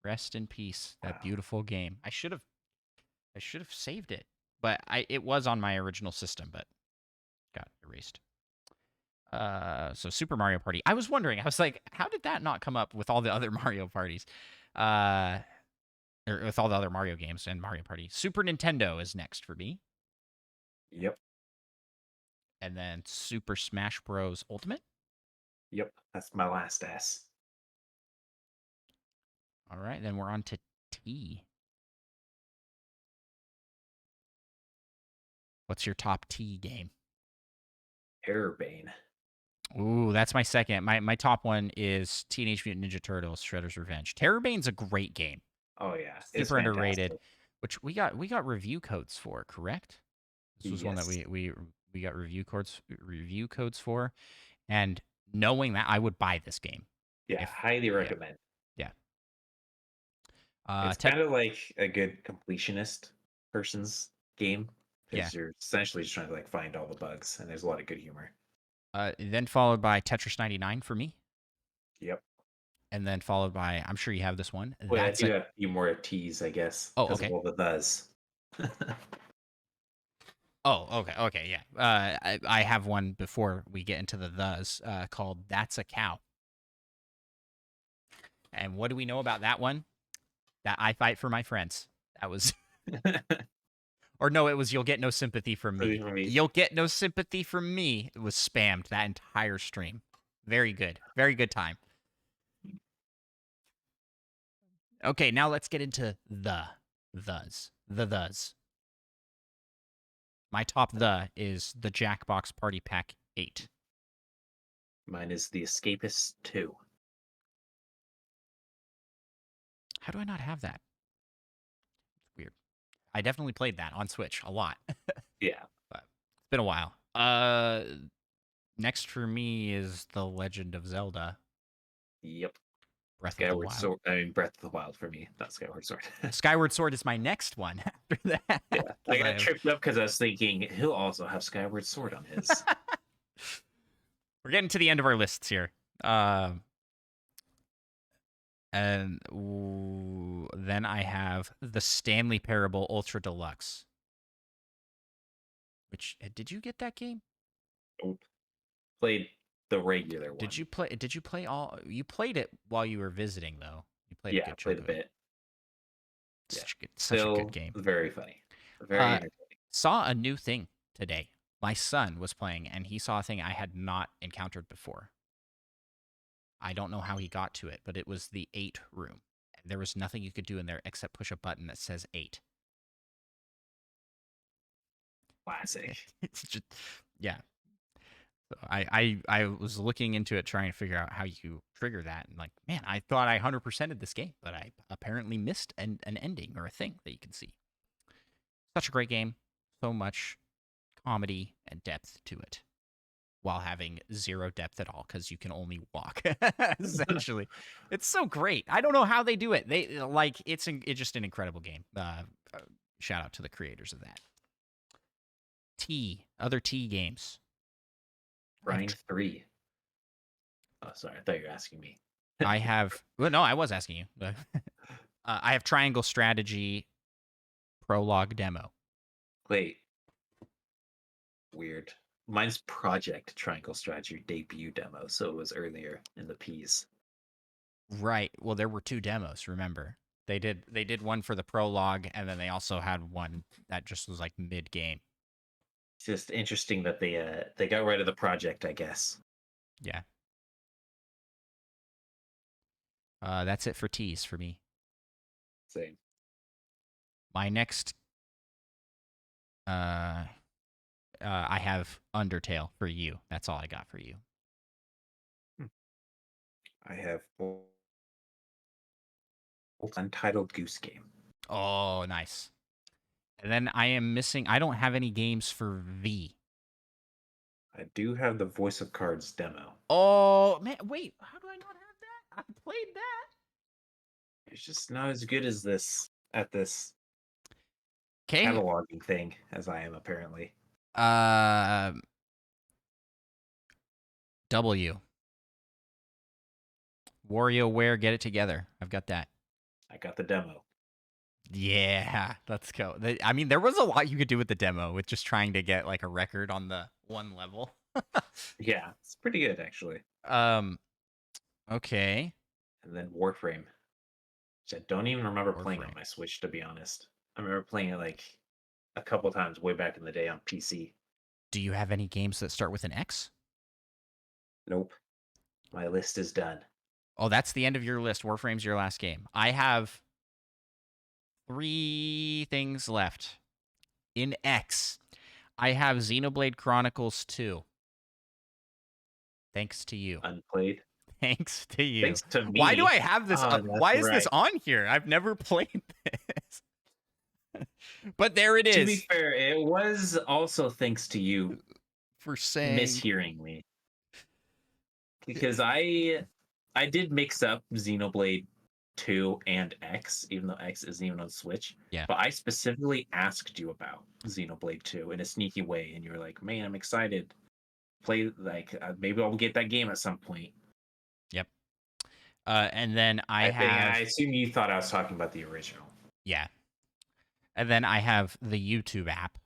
Rest in peace. That
Wow.
beautiful game. I should have saved it. But it was on my original system, but got erased. So Super Mario Party. I was wondering. I was like, how did that not come up with all the other Mario parties? Or with all the other Mario games and Mario Party. Super Nintendo is next for me.
Yep.
And then Super Smash Bros. Ultimate.
Yep. That's my last S.
All right, then we're on to T. What's your top T game?
Terrorbane.
Ooh, that's my second. My top one is Teenage Mutant Ninja Turtles: Shredder's Revenge. Terrorbane's a great game.
Oh yeah, it's
Super underrated.
fantastic.
Which we got review codes for, correct? This was one that
Yes.
we got review codes for, and knowing that, I would buy this game.
Yeah,
If
highly
yeah
recommend.
yeah.
It's
Tech
kind of like a good completionist person's game
yeah.
because you're essentially just trying to like find all the bugs, and there's a lot of good humor.
Then followed by Tetris 99 for me,
Yep.
and then followed by I'm sure you have this one.
Wait, I
That's
do
a
have a few more T's, I guess,
oh
because of
okay.
all the thes.
Oh, okay, okay, yeah. I have one before we get into the thes called "That's a Cow." And what do we know about that one? That I fight for my friends. That was, or no, it was "You'll get no sympathy from me."
For me.
You'll get no sympathy from me. It was spammed that entire stream. Very good time. Okay, now let's get into the thes. My top is the Jackbox Party Pack 8.
Mine is The Escapist 2.
How do I not have that? It's weird. I definitely played that on Switch a lot.
Yeah.
But it's been a while. Next for me is The Legend of Zelda:
Yep.
Breath of the
Skyward
Wild.
Sword. I mean, Breath of the Wild for me, not Skyward Sword.
Skyward Sword is my next one after that.
Yeah, I
'cause
got
have-
tripped up because I was thinking he'll also have Skyward Sword on his.
We're getting to the end of our lists here. And then I have the Stanley Parable Ultra Deluxe. Which did you get that game?
Played the regular one.
Did you play all? You played it while you were visiting, though. You played
Yeah,
a good
played a
chunk of it.
bit.
Such,
Yeah.
such a
Still
good game.
very funny. Very
Uh,
entertaining.
Saw a new thing today My son was playing, and he saw a thing I had not encountered before. I don't know how he got to it, but it was the 8 room. There was nothing you could do in there except push a button that says 8.
Classic.
It's just, yeah. So I was looking into it, trying to figure out how you trigger that, and like, man, I thought I 100%ed this game, but I apparently missed an ending or a thing that you can see. Such a great game, so much comedy and depth to it, while having zero depth at all because you can only walk. Essentially, it's so great. I don't know how they do it. They like it's just an incredible game. Shout out to the creators of that. Other T games.
Grind 3. Oh, sorry. I thought you were asking me.
I have. Well, no, I was asking you. I have Triangle Strategy prologue demo.
Wait. Weird. Mine's Project Triangle Strategy debut demo, so it was earlier in the Ps.
Right. Well, there were 2 demos. Remember, they did one for the prologue, and then they also had one that just was like mid game.
It's just interesting that they got rid of the project, I guess.
Yeah. That's it for T's for me.
Same.
My next, I have Undertale for you. That's all I got for you.
I have Untitled Goose Game.
Oh, nice. And then I am missing. I don't have any games for V.
I do have the Voice of Cards demo.
Oh man, wait. How do I not have that? I played that.
It's just not as good as this
Okay.
cataloging thing as I am apparently.
W. WarioWare, get it together. I've got that.
I got the demo.
Yeah, let's go. I mean, there was a lot you could do with the demo, with just trying to get like a record on the one level.
Yeah, it's pretty good actually.
Okay.
And then Warframe, which I don't even remember playing on
Warframe.
my Switch, to be honest. I remember playing it like a couple times way back in the day on PC.
Do you have any games that start with an X?
Nope. My list is done.
Oh, that's the end of your list. Warframe's your last game. I have 3 things left. In X, I have Xenoblade Chronicles 2. Thanks to you.
Unplayed.
Thanks to you.
Thanks to me.
Why do I have this?
Oh,
why is this on here? I've never played this. But there it is.
To be fair, it was also thanks to you
for saying
mishearing me. Because I did mix up Xenoblade 2 and X, even though X isn't even on Switch.
Yeah.
But I specifically asked you about Xenoblade 2 in a sneaky way, and you were like, "Man, I'm excited. Play maybe I'll get that game at some point."
Yep. And then I
assume you thought I was talking about the original.
Yeah. And then I have the YouTube app,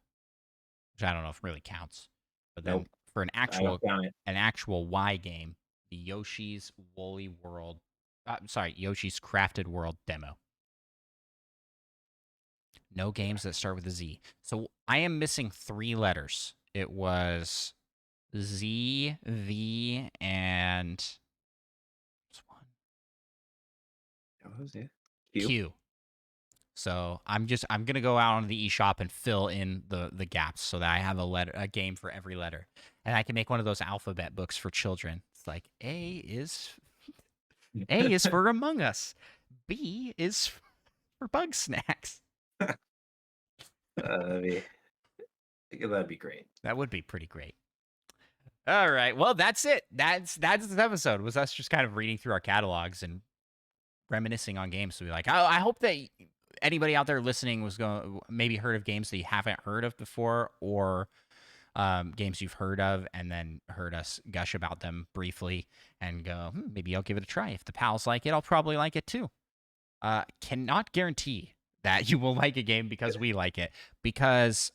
which I don't know if really counts. But then for an actual Y game, the Yoshi's Woolly World. Yoshi's Crafted World demo. No games that start with a Z. So I am missing 3 letters. It was Z, V, and
what was it?
Q. So I'm gonna go out on the eShop and fill in the gaps so that I have a game for every letter, and I can make one of those alphabet books for children. It's like A is for Among Us, B is for Bug Snacks.
That'd be great.
That would be pretty great. All right, well that's it. That's this episode. Was us just kind of reading through our catalogs and reminiscing on games. So I hope that anybody out there listening was maybe heard of games that you haven't heard of before, or games you've heard of and then heard us gush about them briefly and go, maybe I'll give it a try. If the pals like it, I'll probably like it too. Cannot guarantee that you will like a game because we like it, because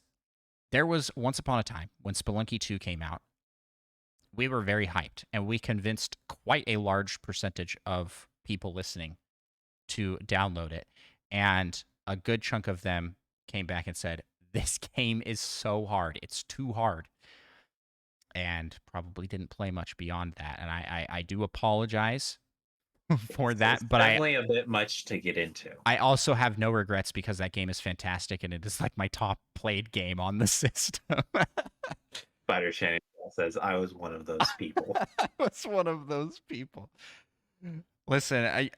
there was once upon a time when Spelunky 2 came out, we were very hyped, and we convinced quite a large percentage of people listening to download it. And a good chunk of them came back and said, this game is so hard. It's too hard. and probably didn't play much beyond that. And I do apologize for
It's
that, but
definitely a bit much to get into.
I also have no regrets because that game is fantastic and it is like my top played game on the system.
Spider Shannon says I was one of those people.
I was one of those people. Listen,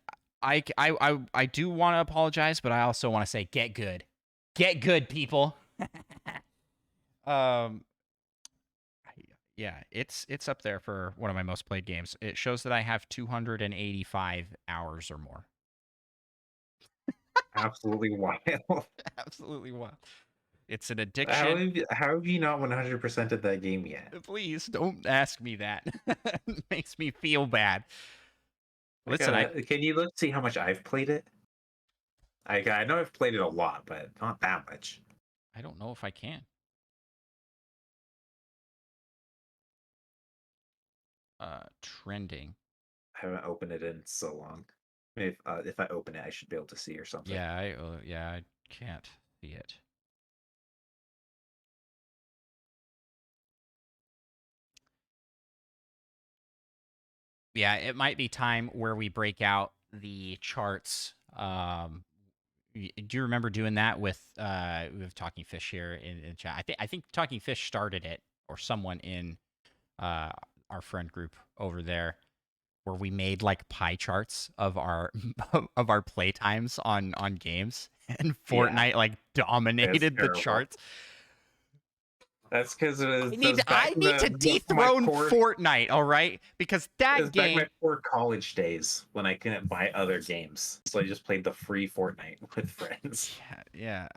I do want to apologize, but I also want to say get good. Get good, people. um yeah, it's up there for one of my most played games. It shows that I have 285 hours or more.
Absolutely wild.
Absolutely wild. It's an addiction.
How have you not 100%ed that game yet?
Please don't ask me that. It makes me feel bad. Listen,
Can you look see how much I've played it? I know I've played it a lot, but not that much.
I don't know if I can. Trending.
I haven't opened it in so long. If I open it, I should be able to see or something.
Yeah, I can't see it. Yeah, it might be time where we break out the charts. Do you remember doing that with Talking Fish here in chat? I think Talking Fish started it, or someone in our friend group over there, where we made like pie charts of our of our play times on games, and Fortnite like dominated the charts.
That's because
I need to dethrone Fortnite, all right? Because that game.
Back my poor college days when I couldn't buy other games, so I just played the free Fortnite with friends.
Yeah.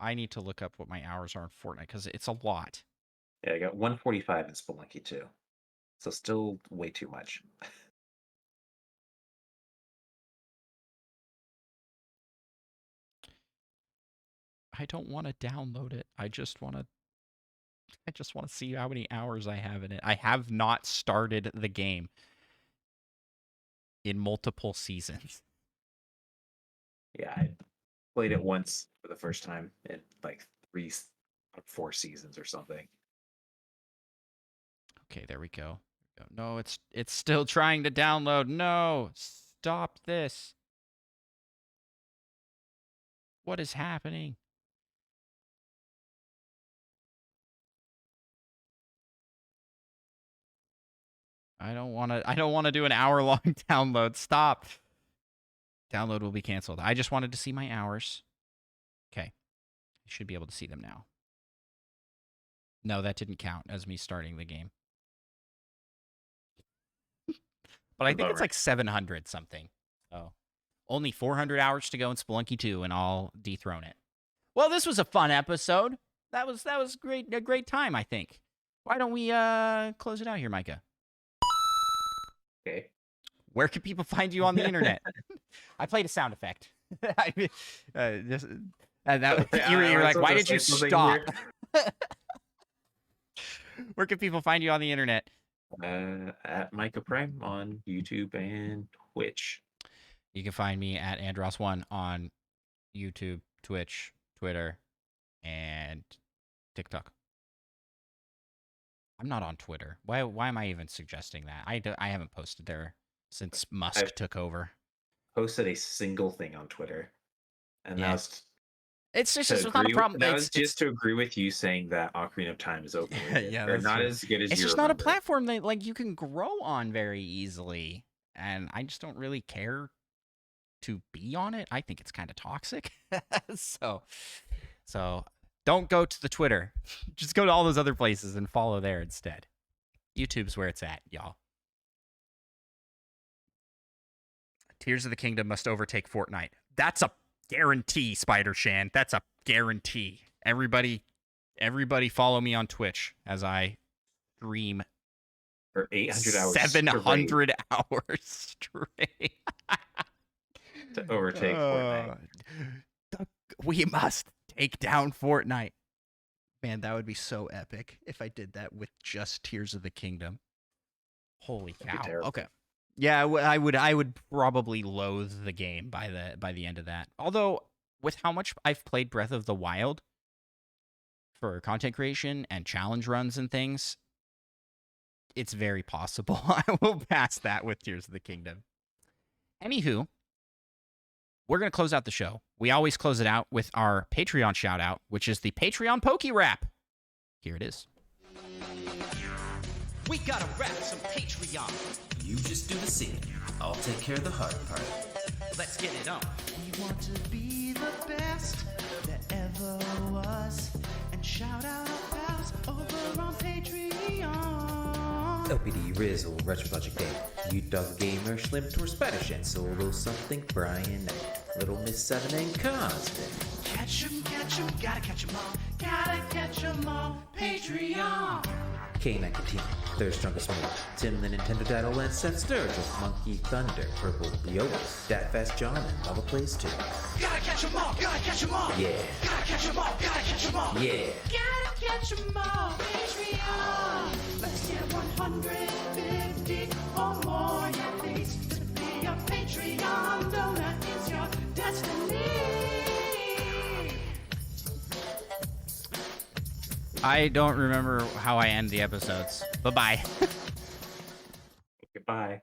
I need to look up what my hours are in Fortnite because it's a lot.
Yeah, I got 145 in Spelunky too, so still way too much.
I don't want to download it. I just want to see how many hours I have in it. I have not started the game in multiple seasons.
Yeah, I played it once for the first time in like 4 seasons or something.
Okay, there we go. No, it's still trying to download. No, stop this. What is happening? I don't want to do an hour-long download. Stop. Download will be canceled. I just wanted to see my hours. Okay. I should be able to see them now. No, that didn't count as me starting the game. But I think it's like 700 something. Oh. Only 400 hours to go in Spelunky 2 and I'll dethrone it. Well, this was a fun episode. That was great, a great time, I think. Why don't we close it out here, Micah?
Okay.
Where can people find you on the internet? I played a sound effect. You're like, why did you stop? Where can people find you on the internet?
At Micah Prime on YouTube and Twitch.
You can find me at Andross1 on YouTube, Twitch, Twitter, and TikTok. I'm not on Twitter. Why am I even suggesting that? I haven't posted there since Musk took over.
Posted a single thing on Twitter, and that was
it's not a problem.
That was just to agree with you saying that Ocarina of Time is overrated. Yeah, that's not as good as
it's just not a platform that like you can grow on very easily, and I just don't really care to be on it. I think it's kind of toxic. So don't go to the Twitter. Just go to all those other places and follow there instead. YouTube's where it's at, y'all. Tears of the Kingdom must overtake Fortnite. That's a guarantee, Spider Shan. That's a guarantee. Everybody follow me on Twitch as I stream
for 800 hours
700 hours straight.
To overtake Fortnite.
We must take down Fortnite. Man, that would be so epic if I did that with just Tears of the Kingdom. Holy cow. Okay. Yeah, I would probably loathe the game by the end of that. Although, with how much I've played Breath of the Wild for content creation and challenge runs and things, It's very possible. I will pass that with Tears of the Kingdom. Anywho, we're going to close out the show. We always close it out with our Patreon shout out, which is the Patreon Poke Rap. Here it is.
We gotta rap some Patreon.
You just do the singing. I'll take care of the hard part.
Let's get it on.
We want to be the best that ever was. And shout out our pals over on Patreon.
LPD, Rizzle, Retrologic Day, U-Dog Gamer, Schlim, Tor, Spanish, and Solo Something, Brian, Little Miss 7, and Cosmic.
Catch 'em, gotta catch 'em all. Gotta catch 'em all. Patreon.
K-Man Katina, Third Strongest Move, Tim the Nintendo Daddle, and Seth Sturgill, Monkey Thunder, Purple Leotis, Dat Fast John, and Lava Plays 2.
Gotta catch 'em all, gotta catch 'em all.
Yeah.
Gotta catch 'em all, gotta catch 'em all.
Yeah.
Gotta catch 'em all. Patreon. Let's get 150 or more, yeah, please. To be a Patreon donor is your destiny.
I don't remember how I end the episodes. Bye-bye.
Goodbye.